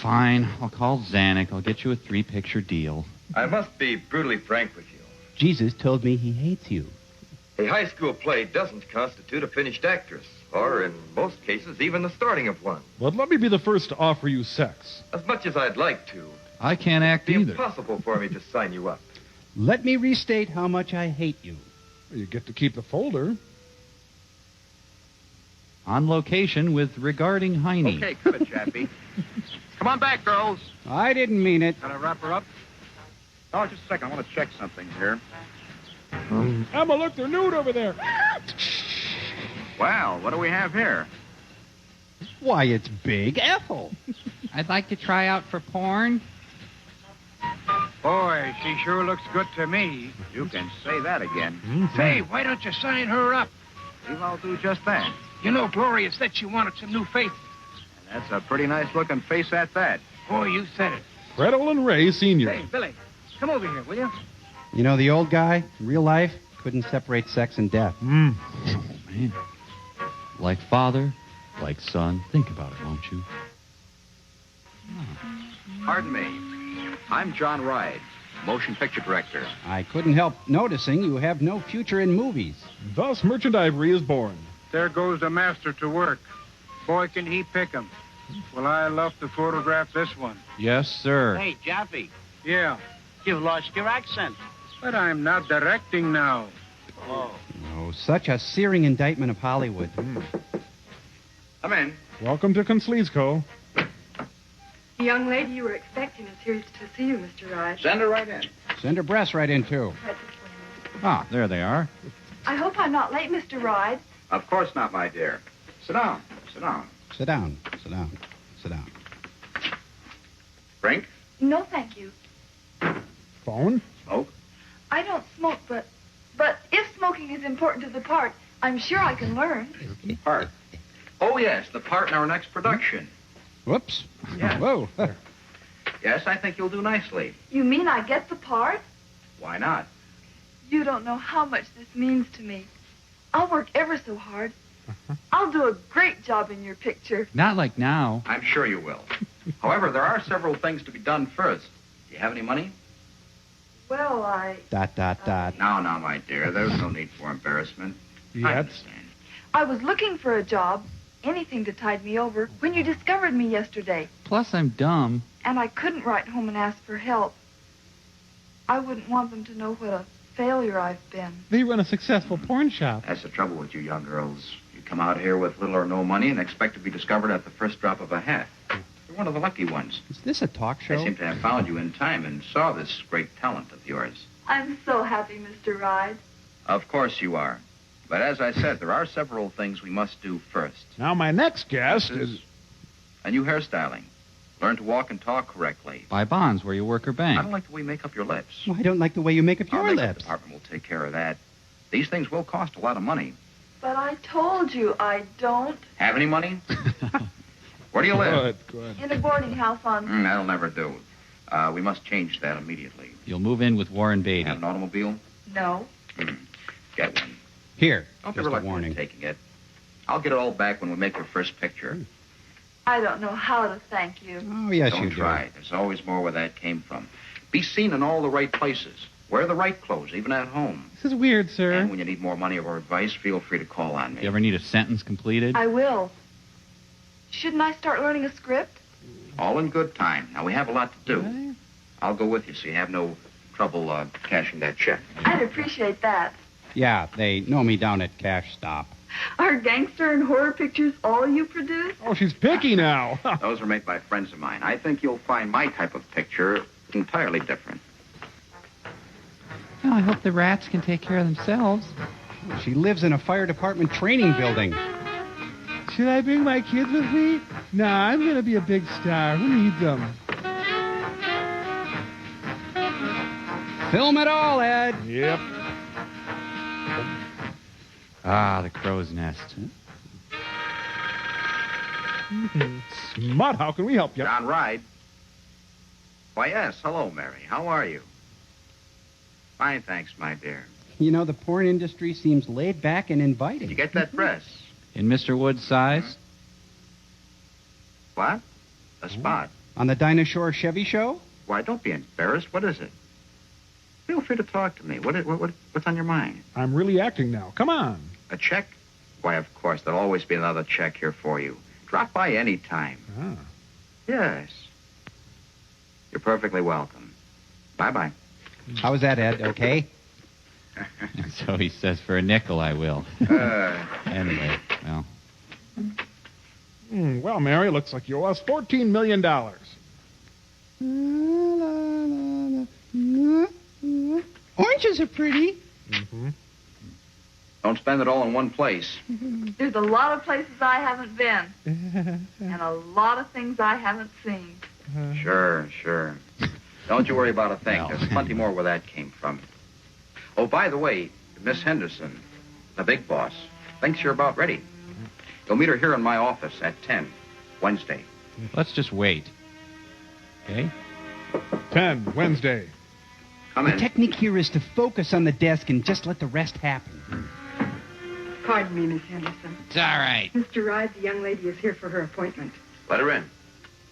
Fine. I'll call Zanuck. I'll get you a 3-picture deal. I must be brutally frank with you. Jesus told me he hates you. A high school play doesn't constitute a finished actress, or in most cases, even the starting of one. But let me be the first to offer you sex. As much as I'd like to, I can't act it'd be either. impossible for me to sign you up. Let me restate how much I hate you. You get to keep the folder. On location with Regarding Heine. Okay, cut it, Chappie. Come on back, girls. I didn't mean it. Can I wrap her up? Oh, just a second. I want to check something here. Emma, look, they're nude over there. Well, what do we have here? Why, it's Big Ethel. I'd like to try out for porn. Boy, she sure looks good to me. You can say that again. Say, why don't you sign her up? Believe I'll do just that. You know, Gloria said she wanted some new faces. And that's a pretty nice-looking face at that. Boy, you said it. Gretel and Ray Sr. Hey, Billy, come over here, will you? You know, the old guy, in real life, couldn't separate sex and death. Oh, man. Like father, like son. Think about it, won't you? Pardon me. I'm John Ride, motion picture director. I couldn't help noticing you have no future in movies. Thus, Merchant Ivory is born. There goes the master to work. Boy, can he pick 'em. Well, I love to photograph this one. Yes, sir. Hey, Jaffe, Yeah, you've lost your accent. but I'm not directing now. Oh. Oh, such a searing indictment of Hollywood. Come in. Welcome to Consleesco. The young lady you were expecting is here to see you, Mr. Ride. Send her right in. Send her breasts right in, too. Ah, there they are. I hope I'm not late, Mr. Ride. Of course not, my dear. Sit down. Sit down. Sit down. Sit down. Sit down. Drink? No, thank you. Phone? Smoke? I don't smoke, but if smoking is important to the part, I'm sure I can learn. Part. Oh, yes, the part in our next production. Whoops. Yeah. Whoa. Yes, I think you'll do nicely. You mean I get the part? Why not? You don't know how much this means to me. I'll work ever so hard. I'll do a great job in your picture. Not like now. I'm sure you will. However, there are several things to be done first. Do you have any money? Well, Dot, dot, dot. No, my dear. There's no need for embarrassment. I Yet. understand. I was looking for a job, anything to tide me over, when you discovered me yesterday, Plus, I'm dumb. and I couldn't write home and ask for help. I wouldn't want them to know what a failure I've been. They run a successful porn shop. That's the trouble with you young girls. You come out here with little or no money and expect to be discovered at the first drop of a hat. You're one of the lucky ones. Is this a talk show? They seem to have found you in time and saw this great talent of yours. I'm so happy, Mr. Ride. Of course you are. But as I said, there are several things we must do first. Now, my next guest is... A new hairstyling. Learn to walk and talk correctly. Buy bonds where you work or I bank. don't like the way you make up your lips. Well, I don't like the way you make up Our your makeup lips. department will take care of that. These things will cost a lot of money. But I told you I don't. Have any money? Where do you live? Good. In a boarding house on... That'll never do. We must change that immediately. You'll move in with Warren Beatty. Have an automobile? No. Get one. Here, Don't just ever a let warning. taking it. I'll get it all back when we make your first picture. I don't know how to thank you. Oh, yes, Don't try. There's always more where that came from. Be seen in all the right places. Wear the right clothes, even at home. This is weird, sir. And when you need more money or advice, feel free to call on me. You ever need a sentence completed? I will. Shouldn't I start learning a script? All in good time. Now, we have a lot to do. I'll go with you so you have no trouble cashing that check. I'd appreciate that. Yeah, they know me down at Cash Stop. Are gangster and horror pictures all you produce? Oh, she's picky now. Those are made by friends of mine. I think you'll find my type of picture entirely different. Well, I hope the rats can take care of themselves. She lives in a fire department training building. Should I bring my kids with me? Nah, I'm gonna be a big star. Who needs them? Film it all, Ed. Yep. Ah, the crow's nest. Smut, how can we help you? John Ride. Why, yes. Hello, Mary. How are you? Fine, thanks, my dear. You know, the porn industry seems laid back and inviting. Did you get that press? In Mr. Wood's size? What? A spot. On the Dinah Shore Chevy show? Why, don't be embarrassed. What is it? Feel free to talk to me. What's on your mind? I'm really acting now. Come on. A check? Why, of course. There'll always be another check here for you. Drop by any time. Ah. Yes. You're perfectly welcome. Bye-bye. How was that, Ed? Okay? So he says, for a nickel, I will. Anyway, well. Well, Mary, looks like you owe us $14 million. Oranges are pretty. Mm-hmm. Don't spend it all in one place. There's a lot of places I haven't been. And a lot of things I haven't seen. Sure. Don't you worry about a thing. No. There's plenty more where that came from. Oh, by the way, Miss Henderson, the big boss, thinks you're about ready. You'll meet her here in my office at 10, Wednesday. Let's just wait. Okay? 10, Wednesday. Come The in. technique here is to focus on the desk and just let the rest happen. Pardon me, Miss Henderson. It's all right. Mr. Ride, the young lady is here for her appointment. Let her in.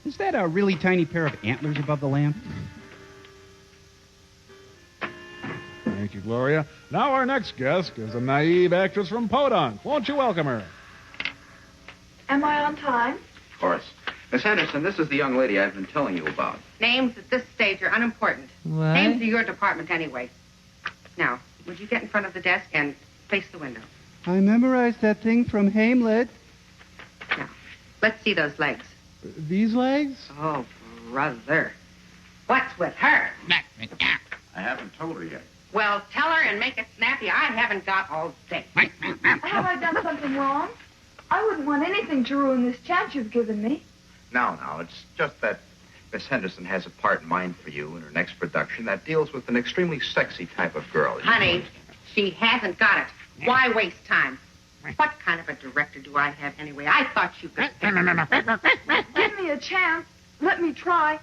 Is that a really tiny pair of antlers above the lamp? Thank you, Gloria. Now our next guest is a naive actress from Podunk. Won't you welcome her? Am I on time? Of course. Miss Henderson, this is the young lady I've been telling you about. Names at this stage are unimportant. What? Names are your department anyway. Now, would you get in front of the desk and face the window? I memorized that thing from Hamlet. Now, let's see those legs. These legs? Oh, brother. What's with her? I haven't told her yet. Well, tell her and make it snappy. I haven't got all day. Have I done something wrong? I wouldn't want anything to ruin this chance you've given me. Now, it's just that Miss Henderson has a part in mind for you in her next production that deals with an extremely sexy type of girl. Honey, she hasn't got it. Why waste time? What kind of a director do I have anyway? I thought you could... Give me a chance. Let me try.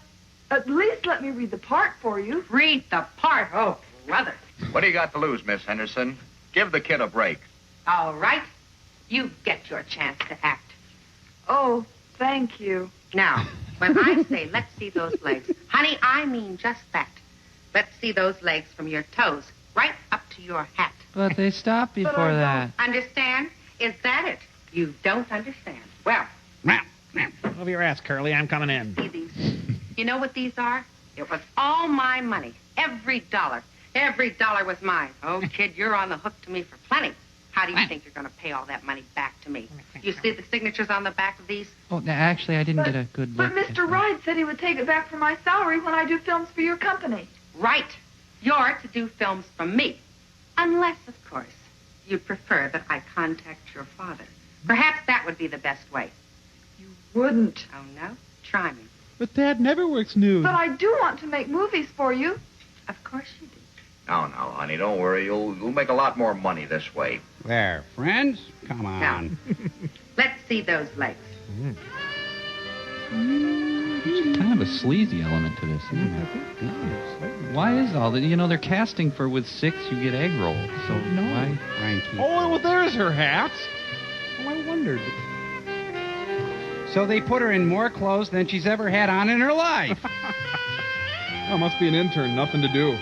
At least let me read the part for you. Read the part? Oh, brother. What do you got to lose, Miss Henderson? Give the kid a break. All right. You get your chance to act. Oh, thank you. Now, when I say let's see those legs, honey, I mean just that. Let's see those legs from your toes right up to your hat. But they stopped before that. Understand? Is that it? You don't understand. Well, Over your ass, Curly. I'm coming in. see these. You know what these are? It was all my money. Every dollar. Every dollar was mine. Oh, kid, you're on the hook to me for plenty. How do you think you're going to pay all that money back to me? You see the signatures on the back of these? Oh, no, actually, I didn't get a good But look. Mr. Ride said he would take it back from my salary when I do films for your company. Right. You're to do films from me. Unless, of course, you prefer that I contact your father. Perhaps that would be the best way. Wouldn't. Oh, no? Try me. But Dad never works nude. But I do want to make movies for you. Of course you do. No, honey, don't worry. You'll make a lot more money this way. There, friends, come on. Let's see those legs. There's kind of a sleazy element to this, isn't it? Why is all that? You know, they're casting for with 6 you get egg rolls. So why? Oh, well, there's her hat. I wondered. So they put her in more clothes than she's ever had on in her life. Oh, must be an intern. Nothing to do.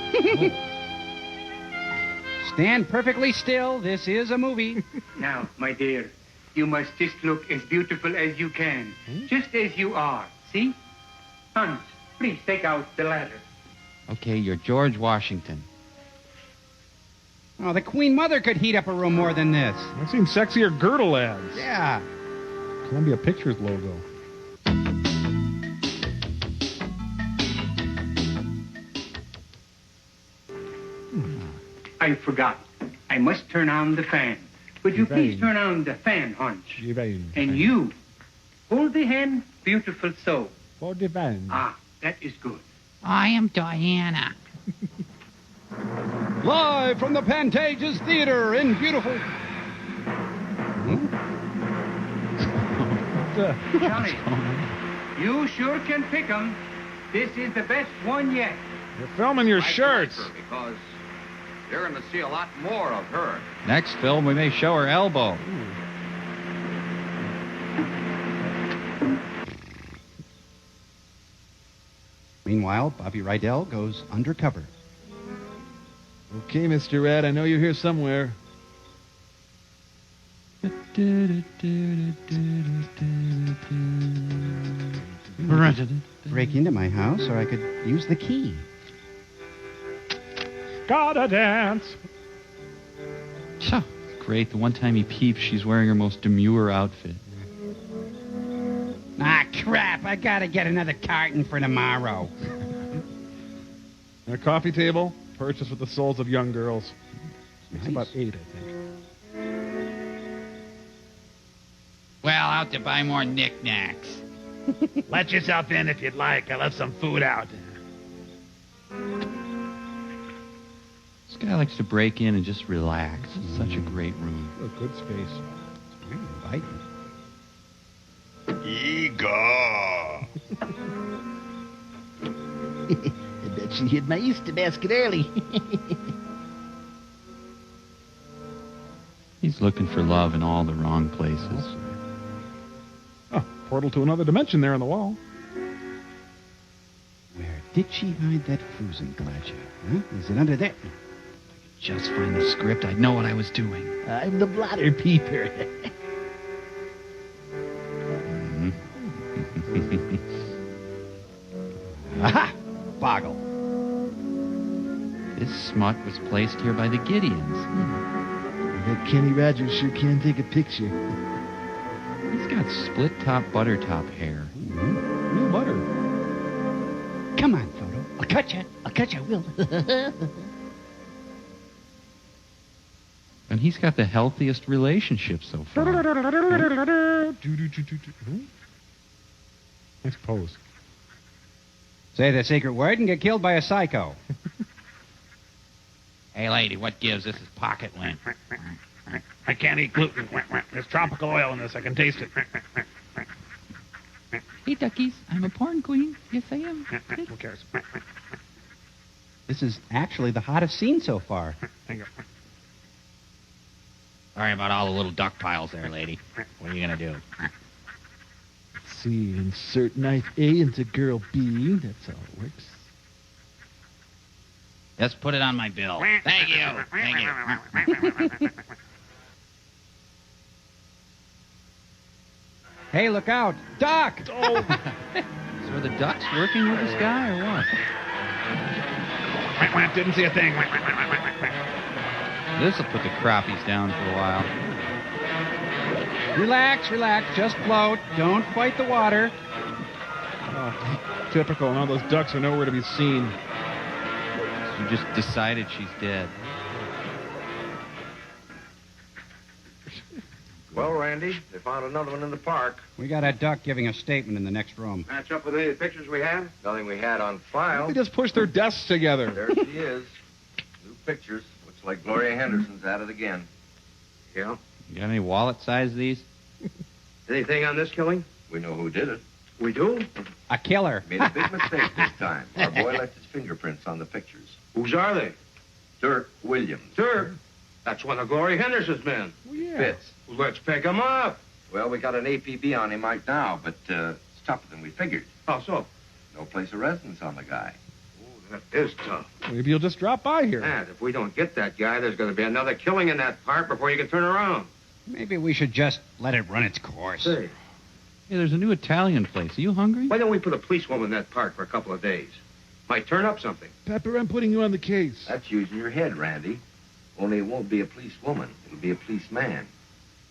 Stand perfectly still. This is a movie. Now, my dear, you must just look as beautiful as you can. Just as you are. See? Hans, please take out the ladder. Okay, you're George Washington. Oh, the Queen Mother could heat up a room more than this. I've seen sexier girdle ads. Yeah. Columbia Pictures logo. I forgot. I must turn on the fan. Would you please turn on the fan, Hans? And you, hold the hand, beautiful so. For the van. Ah, that is good. I am Diana. Live from the Pantages Theater in beautiful... Johnny, you sure can pick 'em. This is the best one yet. You're filming your shirts. Because you're going to see a lot more of her. Next film, we may show her elbow. Meanwhile, Bobby Rydell goes undercover. Okay, Mr. Red, I know you're here somewhere. Break into my house, or I could use the key. Gotta dance. Great. The one time he peeps, she's wearing her most demure outfit. Ah, crap. I gotta get another carton for tomorrow. And a coffee table purchased with the souls of young girls. It's about 8, I think. Well, out to buy more knickknacks. Let yourself in if you'd like. I left some food out. This guy likes to break in and just relax. It's such a great room. A good space. It's very inviting. Igor. I bet she hit my Easter basket early. He's looking for love in all the wrong places. Oh, portal to another dimension there on the wall. Where did she hide that Fusenglatscher? Huh? Is it under there? Just find the script. I'd know what I was doing. I'm the blotter peeper. Aha! Boggle. This smut was placed here by the Gideons. That Kenny Rogers sure can take a picture. He's got split-top, butter-top hair. Real butter. Come on, Photo. I'll cut you. I will. And he's got the healthiest relationship so far. Nice pose. Say the secret word and get killed by a psycho. Hey, lady, what gives? This is pocket lint. I can't eat gluten. There's tropical oil in this. I can taste it. Hey, duckies, I'm a porn queen. Yes, I am. Who cares? This is actually the hottest scene so far. Sorry about all the little duck piles there, lady. What are you going to do? Let's see. Insert knife A into girl B. That's how it works. Just put it on my bill. Thank you. Thank you. Hey, look out. Doc! So are the ducks working with this guy or what? Didn't see a thing. This'll put the crappies down for a while. Relax, relax. Just float. Don't fight the water. Oh, typical. Now those ducks are nowhere to be seen. She just decided she's dead. Well, Randy, they found another one in the park. We got a duck giving a statement in the next room. Match up with any of the pictures we have? Nothing we had on file. They just pushed their desks together. There she is. New pictures. Looks like Gloria Henderson's at it again. Yeah. You got any wallet size these? Anything on this killing? We know who did it. We do? A killer. Made a big mistake this time. Our boy left his fingerprints on the pictures. Whose are they? Dirk Williams. Dirk? That's one of Glory Henderson's men. Well, yeah. Fitz. Well, let's pick him up. Well, we got an APB on him right now, but it's tougher than we figured. How so? No place of residence on the guy. That is tough. Maybe you'll just drop by here. And if we don't get that guy, there's going to be another killing in that park before you can turn around. Maybe we should just let it run its course. Say, Hey, there's a new Italian place. Are you hungry? why don't we put a policewoman in that park for a couple of days? Might turn up something. Pepper, I'm putting you on the case. That's using your head, Randy. Only it won't be a policewoman. It'll be a policeman.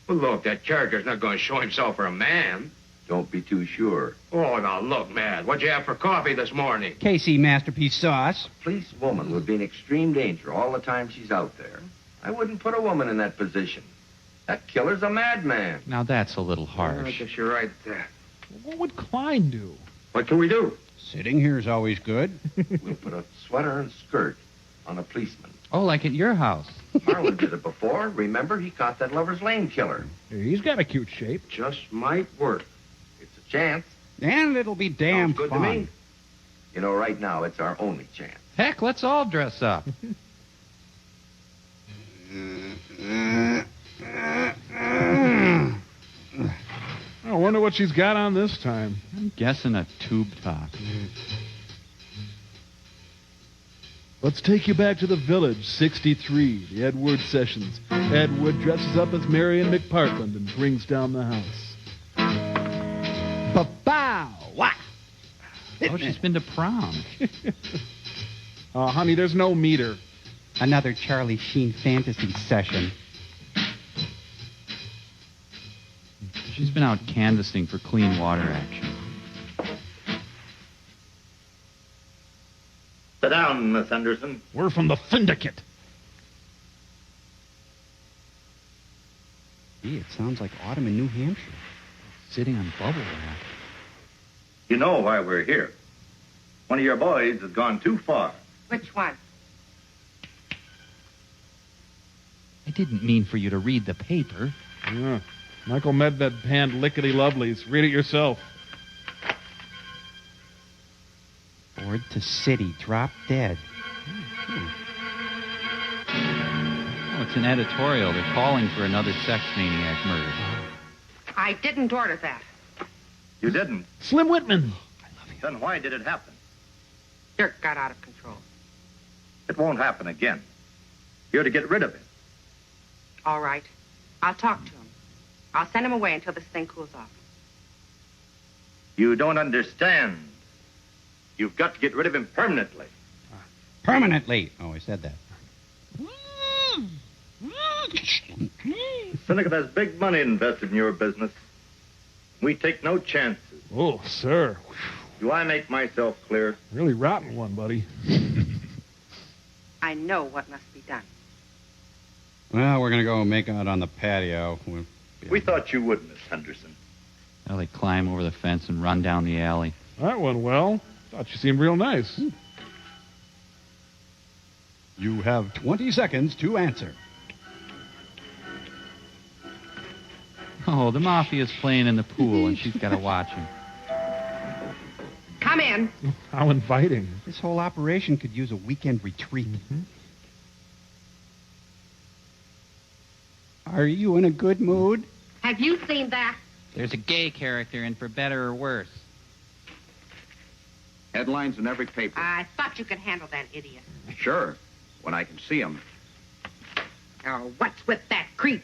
Well, look, that character's not going to show himself for a man. Don't be too sure. Oh, now look, Mad. What'd you have for coffee this morning? KC Masterpiece sauce. A policewoman would be in extreme danger all the time she's out there. I wouldn't put a woman in that position. That killer's a madman. Now that's a little I harsh. guess you're right there. What would Klein do? What can we do? Sitting here is always good. We'll put a sweater and skirt on a policeman. Oh, like at your house. Harlan did it before. Remember, he caught that Lover's Lane killer. He's got a cute shape. Just might work. It's a chance. And it'll be damn Sounds good fun. to me. You know, right now, it's our only chance. Heck, let's all dress up. I wonder what she's got on this time. I'm guessing a tube top. Let's take you back to the village, 63, the Ed Wood sessions. Ed Wood dresses up as Marion McPartland and brings down the house. Ba-bow! Wah! Oh, she's been to prom. Oh, honey, there's no meter. Another Charlie Sheen fantasy session. She's been out canvassing for clean water action. Sit down, Miss Henderson. We're from the Syndicate. Gee, it sounds like autumn in New Hampshire. Sitting on bubble wrap. You know why we're here. One of your boys has gone too far. Which one? I didn't mean for you to read the paper. Yeah. Michael Medved panned lickety-lovelies. Read it yourself. Ford to city, drop dead. Oh, it's an editorial. They're calling for another sex maniac murder. I didn't order that. You didn't? Slim Whitman. Then why did it happen? Dirk got out of control. It won't happen again. You're to get rid of him. All right. I'll talk to him. I'll send him away until this thing cools off. You don't understand. You've got to get rid of him permanently. Permanently. Oh, I said that. The Syndicate has big money invested in your business. We take no chances. Oh, sir. Do I make myself clear? Really rotten one, buddy. I know what must be done. Well, we're going to go make out on the patio. We thought you would, Miss Henderson. Well, they climb over the fence and run down the alley. That went well. Thought you seemed real nice. You have 20 seconds to answer. Oh, the mafia's playing in the pool, and she's got to watch him. Come in. How inviting. This whole operation could use a weekend retreat. Are you in a good mood? Have you seen that? There's a gay character in For Better or Worse. Headlines in every paper. I thought you could handle that idiot. Sure, when I can see him. Oh, what's with that creep?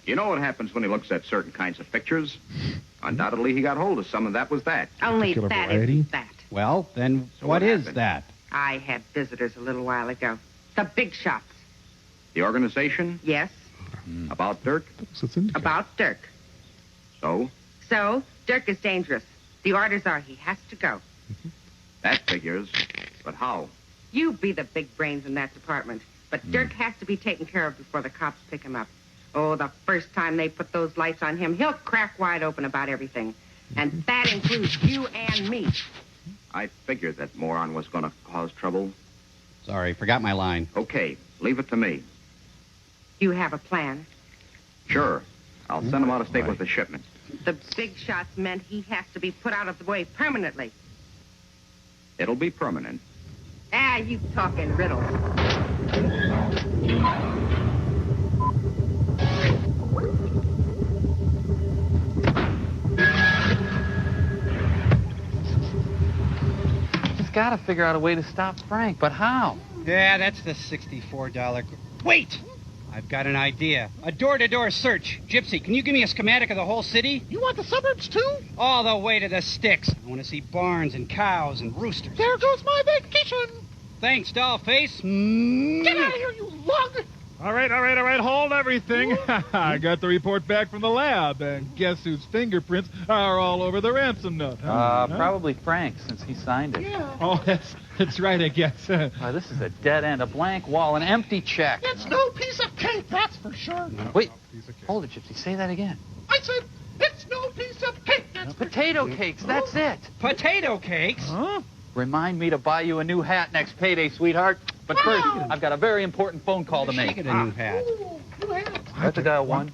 You know what happens when he looks at certain kinds of pictures? Undoubtedly, he got hold of some, and that was that. Only that isn't that. Well, then So what what is happened? that? I had visitors a little while ago. The big shots. The organization? Yes, About Dirk? about Dirk. So? So, Dirk is dangerous. The orders are he has to go. That figures. But how? You be the big brains in that department. But Dirk has to be taken care of before the cops pick him up. Oh, the first time they put those lights on him, he'll crack wide open about everything. And that includes you and me. I figured that moron was going to cause trouble. Sorry, forgot my line. Okay, leave it to me. You have a plan. Sure. I'll send him out of state with the shipment. The big shots meant he has to be put out of the way permanently. It'll be permanent. Ah, you talk in riddles. He's got to figure out a way to stop Frank, but how? Yeah, that's the $64. Wait! I've got an idea. A door-to-door search. Gypsy, can you give me a schematic of the whole city? You want the suburbs, too? All the way to the sticks. I want to see barns and cows and roosters. There goes my vacation. Thanks, dollface. Get out of here, you lug! All right. Hold everything. I got the report back from the lab, and guess whose fingerprints are all over the ransom note? Probably Frank, since he signed it. Yeah. Oh, that's right, I guess. This is a dead end, a blank wall, an empty check. It's no piece of cake, that's for sure. Wait, hold it, Gypsy. Say that again. I said, it's no piece of cake, that's Potato cakes, that's it. Potato cakes? Huh? Remind me to buy you a new hat next payday, sweetheart. But first, I've got a very important phone call to make. Get a new hat. I have to dial one.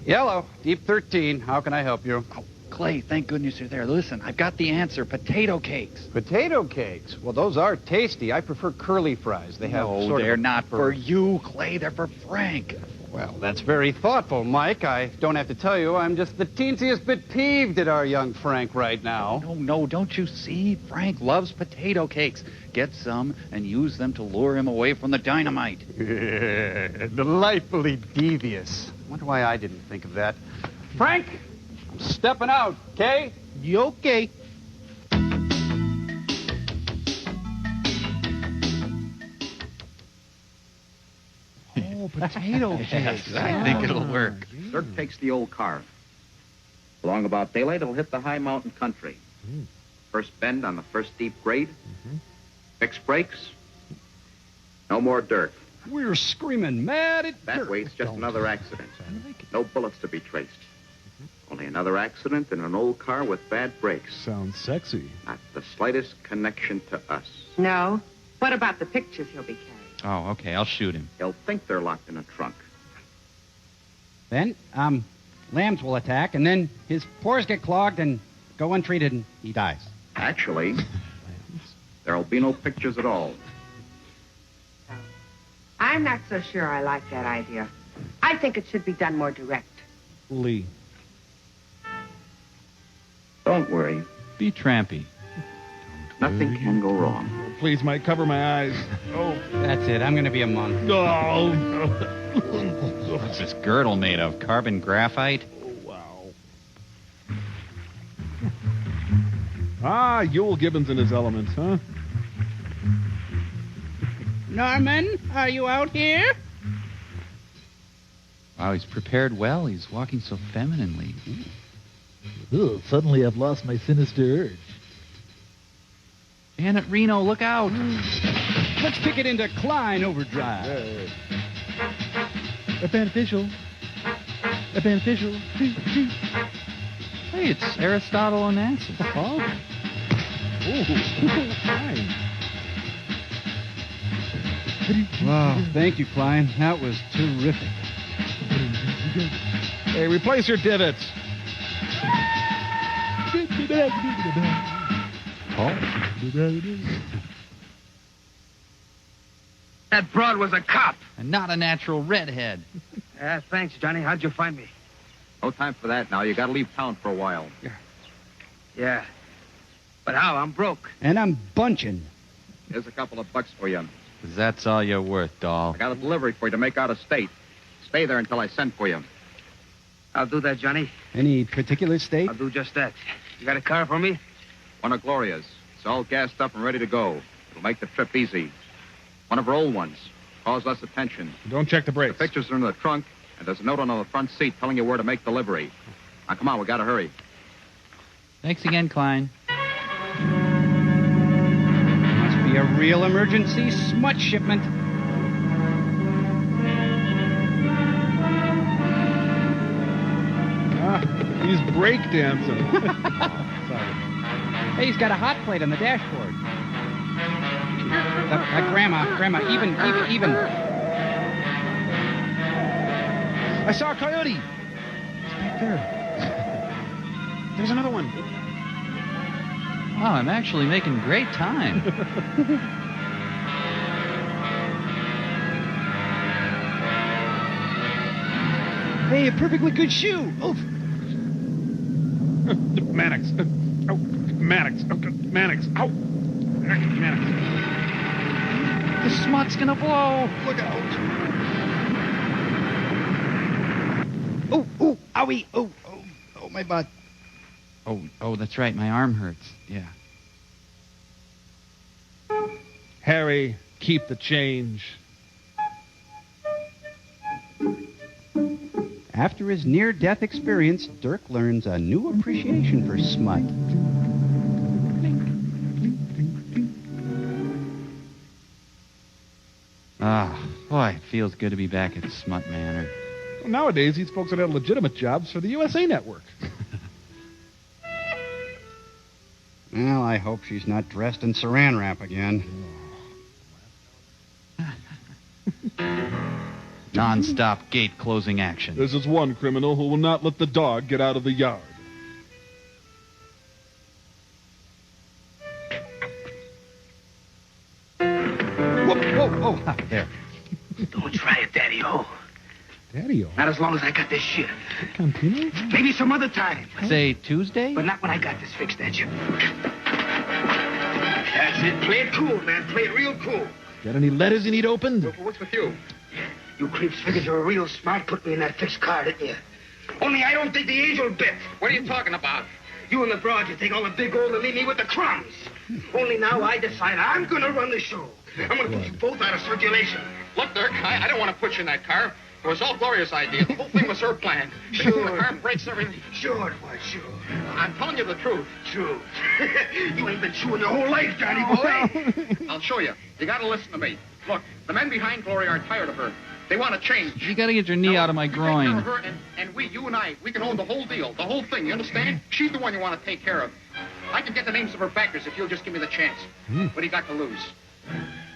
Yellow, deep 13. How can I help you? Oh, Clay, thank goodness you're there. Listen, I've got the answer. Potato cakes. Potato cakes? Well, those are tasty. I prefer curly fries. They have No, sort they're of a not for you, Clay. They're for Frank. Well, that's very thoughtful, Mike. I don't have to tell you, I'm just the teensiest bit peeved at our young Frank right now. No, don't you see? Frank loves potato cakes. Get some and use them to lure him away from the dynamite. Delightfully devious. Wonder why I didn't think of that. Frank, I'm stepping out, okay? You okay? Oh, potato Yes, I think it'll work. Dirk takes the old car. Along about daylight, it'll hit the high mountain country. First bend on the first deep grade. Fix brakes. No more dirt. We're screaming mad at That Dirk. way, it's just another accident. No bullets to be traced. Only another accident in an old car with bad brakes. Sounds sexy. Not the slightest connection to us. No. What about the pictures he'll be carrying? Oh, okay, I'll shoot him. He'll think they're locked in a trunk. Then, lambs will attack, and then his pores get clogged and go untreated, and he dies. Actually, there'll be no pictures at all. I'm not so sure I like that idea. I think it should be done more direct. Lee. Don't worry. Be trampy. Nothing can go wrong. Please, Mike, cover my eyes. Oh. That's it. I'm going to be a monk. No. What's this girdle made of? Carbon graphite? Ah, Yule Gibbons in his element, huh? Norman, are you out here? Wow, he's prepared well. He's walking so femininely. Ugh, suddenly I've lost my sinister urge. Janet Reno, look out! Let's kick it into Klein overdrive. A beneficial. A beneficial. Hey, it's Aristotle Onassis. Oh. Fine. Wow, thank you, Klein. That was terrific. Hey, replace your divots. That broad was a cop. And not a natural redhead. Thanks, Johnny. How'd you find me? No time for that now. You gotta leave town for a while. Yeah. But how? I'm broke. And I'm bunching. Here's a couple of bucks for you. 'Cause that's all you're worth, doll. I got a delivery for you to make out of state. Stay there until I send for you. I'll do that, Johnny. Any particular state? I'll do just that. You got a car for me? One of Gloria's. It's all gassed up and ready to go. It'll make the trip easy. One of her old ones. Cause less attention. Don't check the brakes. The pictures are in the trunk, and there's a note on the front seat telling you where to make delivery. Now, come on, we gotta hurry. Thanks again, Klein. Must be a real emergency smut shipment. He's breakdancing. Sorry. Hey, he's got a hot plate on the dashboard. Grandma, even. I saw a coyote. It's back there. There's another one. Oh, I'm actually making great time. Hey, a perfectly good shoe. Oh, Mannix. Oh, Mannix. Oh, Mannix. Ow. Mannix. The smut's gonna blow. look out. Oh, owie. Oh, my butt. Oh, that's right. My arm hurts. Yeah. Harry, keep the change. After his near-death experience, Dirk learns a new appreciation for smut. Ah, boy, it feels good to be back at Smut Manor. Well, nowadays, these folks would have legitimate jobs for the USA Network. Well, I hope she's not dressed in saran wrap again. Non-stop gate closing action. This is one criminal who will not let the dog get out of the yard. Whoa. There. Don't try it, Daddy-O. Daddy-O? Not as long as I got this shit. Cantino? Maybe some other time. Say Tuesday? But not when I got this fixed, that you. That's it. Play it cool, man. Play it real cool. Got any letters you need opened? What's with you? You creeps figured you were real smart, put me in that fixed car, didn't you? Only I don't think the angel bit. What are you talking about? You and the broad, you take all the big gold and leave me with the crumbs. Only now I decide I'm going to run the show. I'm going to put you both out of circulation. Look, Dirk, I don't want to put you in that car. It was all Gloria's idea. The whole thing was her plan. Sure. The car breaks everything. Sure it was, sure. I'm telling you the truth. True. You ain't been chewing your whole life, Johnny boy. I'll show you. You got to listen to me. Look, the men behind Gloria are tired of her. They want to change. You gotta get your knee out of my You take care groin. of her, and you and I, we can own the whole deal, the whole thing, you understand? She's the one you want to take care of. I can get the names of her backers if you'll just give me the chance. What do you got to lose?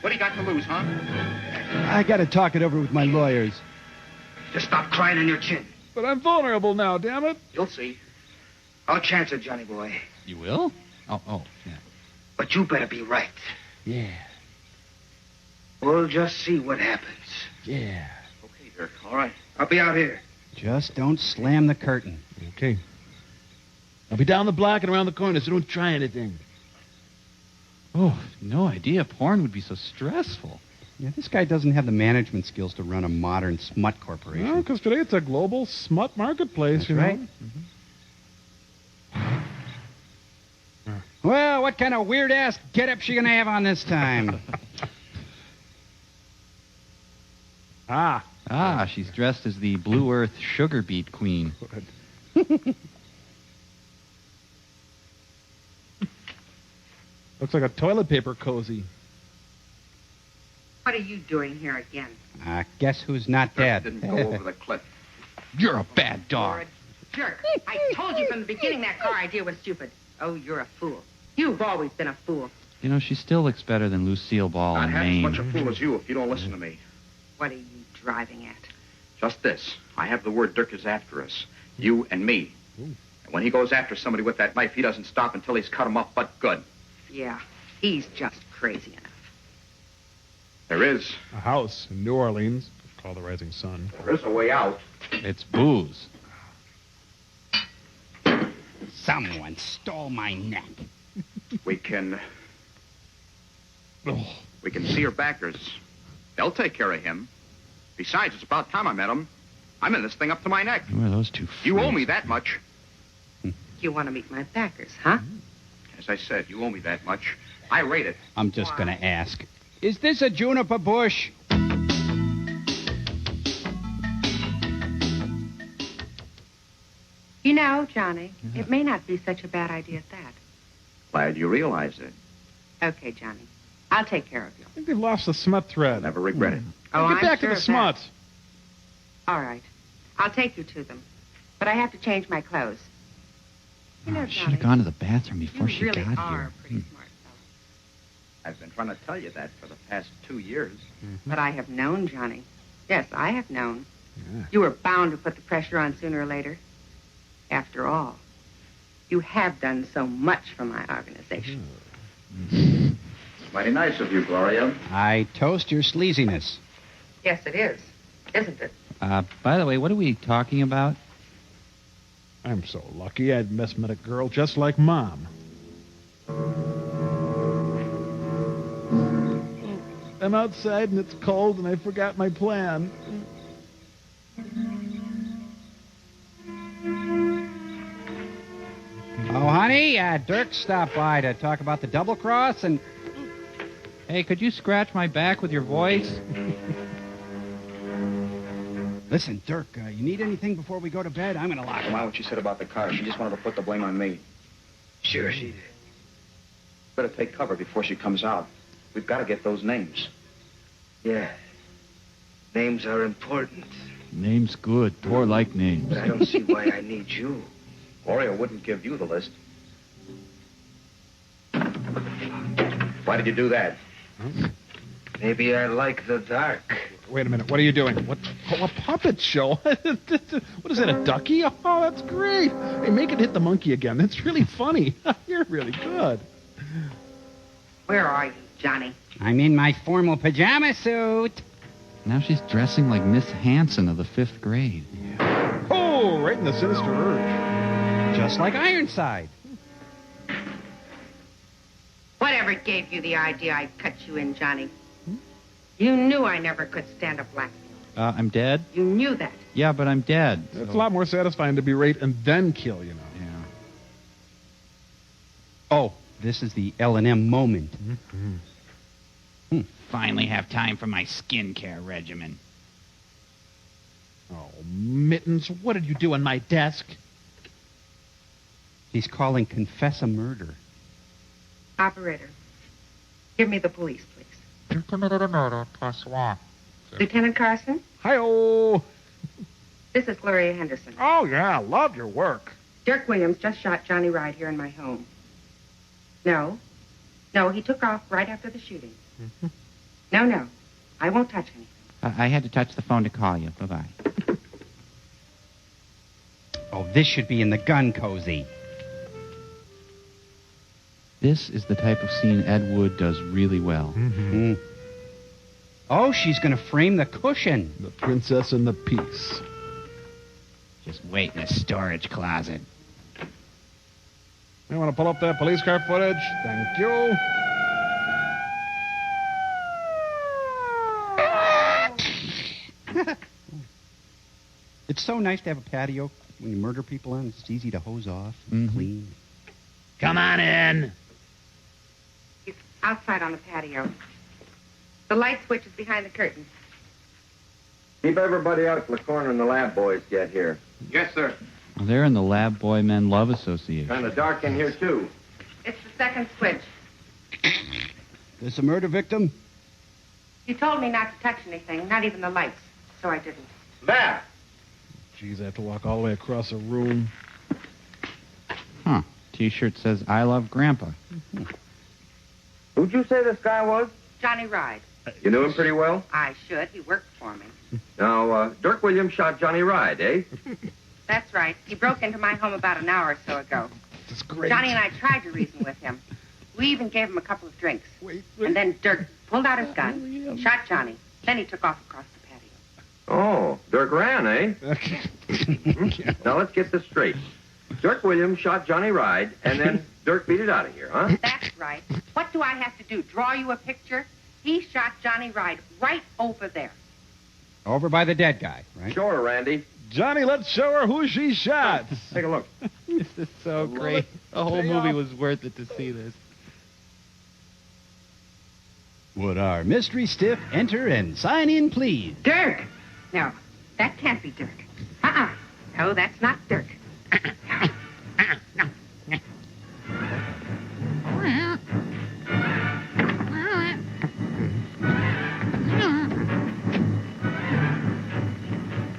What do you got to lose, huh? I gotta talk it over with my lawyers. Just stop crying on your chin. But I'm vulnerable now, damn it. You'll see. I'll chance it, Johnny boy. You will? Oh, yeah. But you better be right. Yeah. We'll just see what happens. Yeah. Okay, Dirk. All right. I'll be out here. Just don't slam the curtain. Okay. I'll be down the block and around the corner, so don't try anything. Oh, no idea porn would be so stressful. Yeah, this guy doesn't have the management skills to run a modern smut corporation. No, because today it's a global smut marketplace, That's you know. right. Well, what kind of weird-ass get-up she gonna have on this time? Ah, she's dressed as the Blue Earth Sugar Beet Queen. Looks like a toilet paper cozy. What are you doing here again? Guess who's not dead? Didn't go over the cliff. You're a bad dog. You're a jerk. I told you from the beginning that car idea was stupid. Oh, you're a fool. You've always been a fool. You know, she still looks better than Lucille Ball Not in half as Maine. much a fool as you if you don't listen to me. What are you driving at? Just this. I have the word Dirk is after us. You and me. And when he goes after somebody with that knife, he doesn't stop until he's cut him up but good. Yeah, he's just crazy enough. There is. A house in New Orleans called the Rising Sun. There is a way out. It's booze. Someone stole my neck. We can see her backers. They'll take care of him. Besides, it's about time I met him. I'm in this thing up to my neck. Who are those two? You owe me that much. You want to meet my backers, huh? As I said, you owe me that much. I rate it. I'm just gonna ask. Is this a juniper bush? You know, Johnny, it may not be such a bad idea at that. Glad you realize it. Okay, Johnny. I'll take care of you. I think they've lost the smut thread. Never regret it. Oh, Get I'm back sure to the of smut. that. All right. I'll take you to them. But I have to change my clothes. You know, Should Johnny, have gone to the bathroom before you she really got are here. a pretty smart fellow. I've been trying to tell you that for the past 2 years. But I have known, Johnny. Yes, I have known. You were bound to put the pressure on sooner or later. After all, You have done so much for my organization. Mighty nice of you, Gloria. I toast your sleaziness. Yes, it is. Isn't it? By the way, what are we talking about? I'm so lucky I'd met a girl just like Mom. I'm outside and it's cold and I forgot my plan. Oh, honey, Dirk stopped by to talk about the double cross and... Hey, could you scratch my back with your voice? Listen, Dirk, you need anything before we go to bed? I'm going to lock him Why out. what she said about the car? She just wanted to put the blame on me. Sure she did. Better take cover before she comes out. We've got to get those names. Yeah. Names are important. Name's good. Poor like names. But I don't see why I need you. Gloria wouldn't give you the list. Why did you do that? Maybe I like the dark. Wait a minute. What are you doing? What puppet show? What is that, a ducky? Oh, that's great. Hey, make it hit the monkey again. That's really funny. You're really good. Where are you, Johnny? I'm in my formal pajama suit. Now she's dressing like Miss Hanson of the 5th grade. Oh, right in the sinister urge. Just like Ironside. Whatever gave you the idea I'd cut you in, Johnny? You knew I never could stand a blackmail. I'm dead? You knew that. Yeah, but I'm dead. It's a lot more satisfying to berate and then kill, you know. Yeah. Oh, this is the L&M moment. Finally have time for my skincare regimen. Oh, Mittens, what did you do on my desk? He's calling confess a murder. Operator, give me the police, please. You committed a murder plus one. Lieutenant Carson, Hi-oh. this is Gloria Henderson. Oh, yeah, love your work. Dirk Williams just shot Johnny Ride here in my home. No, he took off right after the shooting. No, I won't touch anything. I had to touch the phone to call you. Bye-bye. Oh, this should be in the gun cozy. This is the type of scene Ed Wood does really well. Oh, she's going to frame the cushion. The Princess and the Peace. Just wait in the storage closet. You want to pull up that police car footage? Thank you. It's so nice to have a patio when you murder people on. It's easy to hose off and clean. Come on in. He's outside on the patio. The light switch is behind the curtain. Keep everybody out till the corner and the lab boys get here. Yes, sir. Well, they're in the Lab Boy Men Love Association. Kind of dark in here, too. It's the second switch. This a murder victim? You told me not to touch anything, not even the lights, so I didn't. Matt! Jeez, I have to walk all the way across a room. Huh. T-shirt says, I love Grandpa. Who'd you say this guy was? Johnny Ride. You knew him pretty well? I should. He worked for me. Now, Dirk Williams shot Johnny Ride, eh? That's right. He broke into my home about an hour or so ago. That's great. Johnny and I tried to reason with him. We even gave him a couple of drinks. And then Dirk pulled out his gun, shot Johnny. Then he took off across the patio. Oh, Dirk ran, eh? Now, let's get this straight. Dirk Williams shot Johnny Ride, and then Dirk beat it out of here, huh? That's right. What do I have to do, draw you a picture? He shot Johnny Ride right over there. Over by the dead guy, right? Show her, Randy. Johnny, let's show her who she shot. Take a look. This is so great. The whole movie was worth it to see this. Would our mystery stiff enter and sign in, please? Dirk! No, that can't be Dirk. No, that's not Dirk.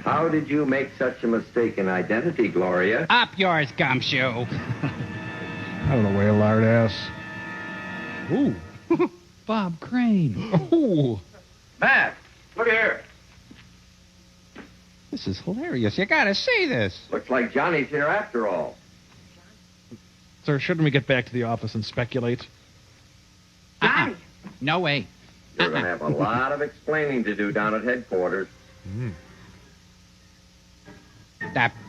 How did you make such a mistake in identity, Gloria? Up yours, gumshoe. I don't know, whale lard ass. Ooh. Bob Crane. Ooh. Matt, look here. This is hilarious. You gotta see this. Looks like Johnny's here after all. Sir, shouldn't we get back to the office and speculate? No way. You're going to have a lot of explaining to do down at headquarters.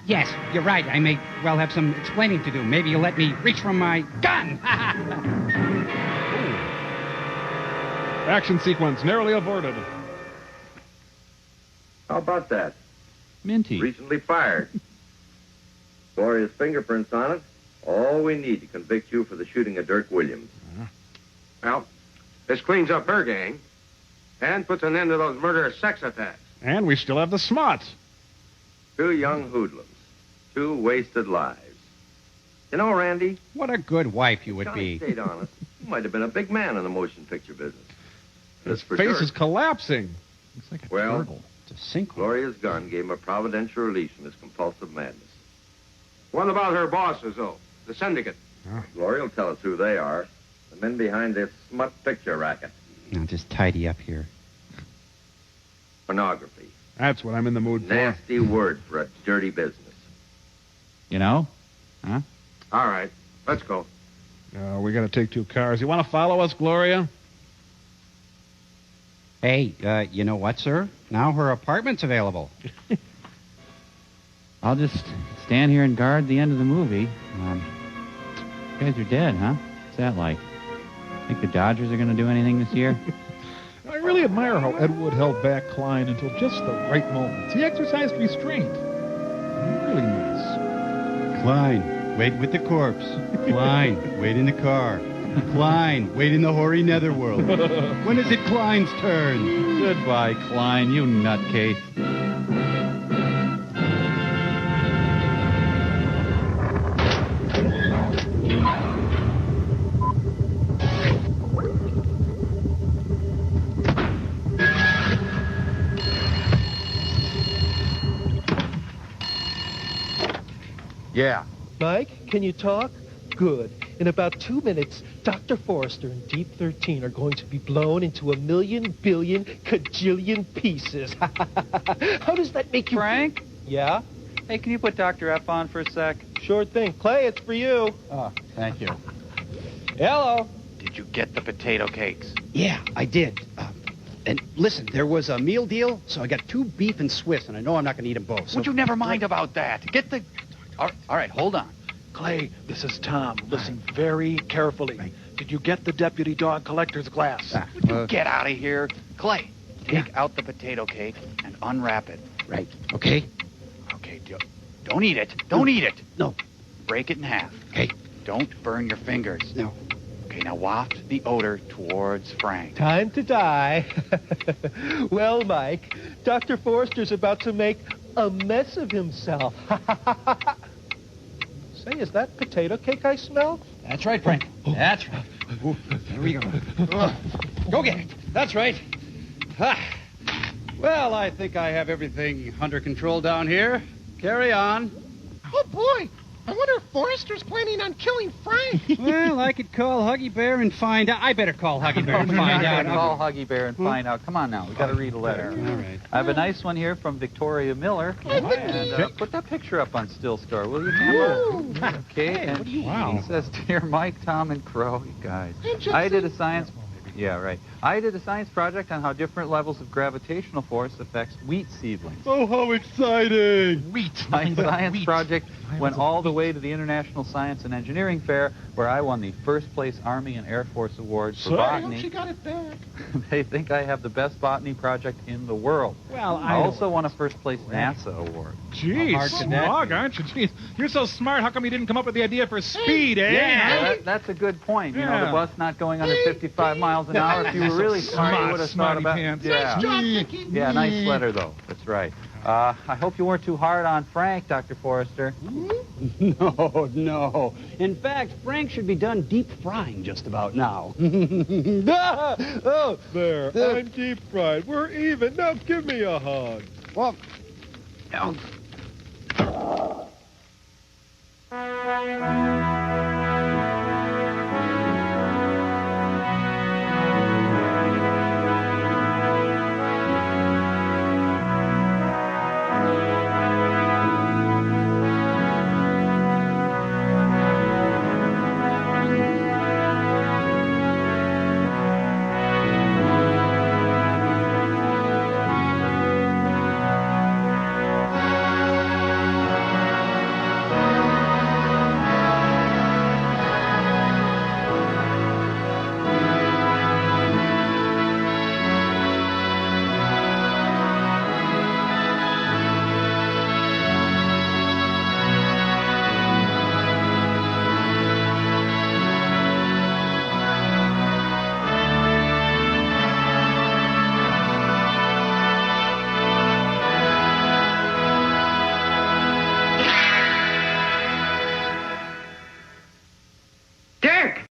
Yes, you're right. I may well have some explaining to do. Maybe you'll let me reach for my gun. Action sequence narrowly aborted. How about that? Minty. Recently fired. Gloria's fingerprints on it. All we need to convict you for the shooting of Dirk Williams. Well, this cleans up her gang and puts an end to those murderous sex attacks. And we still have the smots. 2 young hoodlums. 2 wasted lives. You know, Randy, What a good wife you would Johnny be. stayed honest. You might have been a big man in the motion picture business. His for face Dirk. is collapsing. Looks like a Well, turtle. It's a sinkhole. Gloria's gun gave him a providential release from his compulsive madness. What about her bosses, though? The syndicate. Gloria will tell us who they are. The men behind this smut picture racket. Now, just tidy up here. Pornography. That's what I'm in the mood for. Nasty word for a dirty business. You know? Huh? All right, let's go. We got to take 2 cars. You want to follow us, Gloria? Hey, you know what, sir? Now her apartment's available. I'll just stand here and guard the end of the movie. You guys are dead, huh? What's that like? Think the Dodgers are going to do anything this year? I really admire how Ed Wood held back Klein until just the right moments. He exercised restraint. Really nice. Klein, wait with the corpse. Klein, wait in the car. Klein, wait in the hoary netherworld. When is it Klein's turn? Goodbye, Klein, you nutcase. Yeah. Mike, can you talk? Good. In about 2 minutes, Dr. Forrester and Deep 13 are going to be blown into a million, billion, cajillion pieces. How does that make you... Frank? Yeah? Hey, can you put Dr. F on for a sec? Sure thing. Clay, it's for you. Oh, thank you. Hello. Did you get the potato cakes? Yeah, I did. And listen, there was a meal deal, so I got 2 beef and Swiss, and I know I'm not going to eat them both. So Would you never mind about that? Get the... All right, hold on. Clay, this is Tom. Listen very carefully. Did you get the deputy dog collector's glass? Would you get out of here? Clay, take out the potato cake and unwrap it. Right. Okay. Okay, don't eat it. Don't eat it. No. Break it in half. Okay. Don't burn your fingers. No. Okay, now waft the odor towards Frank. Time to die. Well, Mike, Dr. Forrester's about to make a mess of himself. Say, is that potato cake I smell? That's right, Frank. That's right. Ooh, there we go. Go get it. That's right. Well, I think I have everything under control down here. Carry on. Oh, boy. I wonder if Forrester's planning on killing Frank. Well, I could call Huggy Bear and find out. I better call Huggy Bear and We're find not out. gonna call Huggy Bear and find out. Come on now, we got to read a letter. All right. I have a nice one here from Victoria Miller. And put that picture up on Still Score, will you, Tamara? Okay. Hey, and what do you It says, "Dear Mike, Tom, and Crow, you guys, I did a science." Yeah, right. I did a science project on how different levels of gravitational force affects wheat seedlings. Oh, how exciting! Wheat. My science project went all the way to the International Science and Engineering Fair, where I won the first place Army and Air Force Award for I hope she botany. got it back. They think I have the best botany project in the world. Well, I also won a first place NASA award. Jeez, smug, aren't you? Jeez, you're so smart. How come you didn't come up with the idea for speed, eh? Yeah, that's a good point. You know, the bus not going under 55 miles an hour. If you were really smart, you would have thought about it. Nice job, Vicky. Yeah, nice letter, though. That's right. I hope you weren't too hard on Frank, Dr. Forrester. No. In fact, Frank should be done deep frying just about now. Oh, there. I'm deep fried. We're even. Now give me a hug. Well,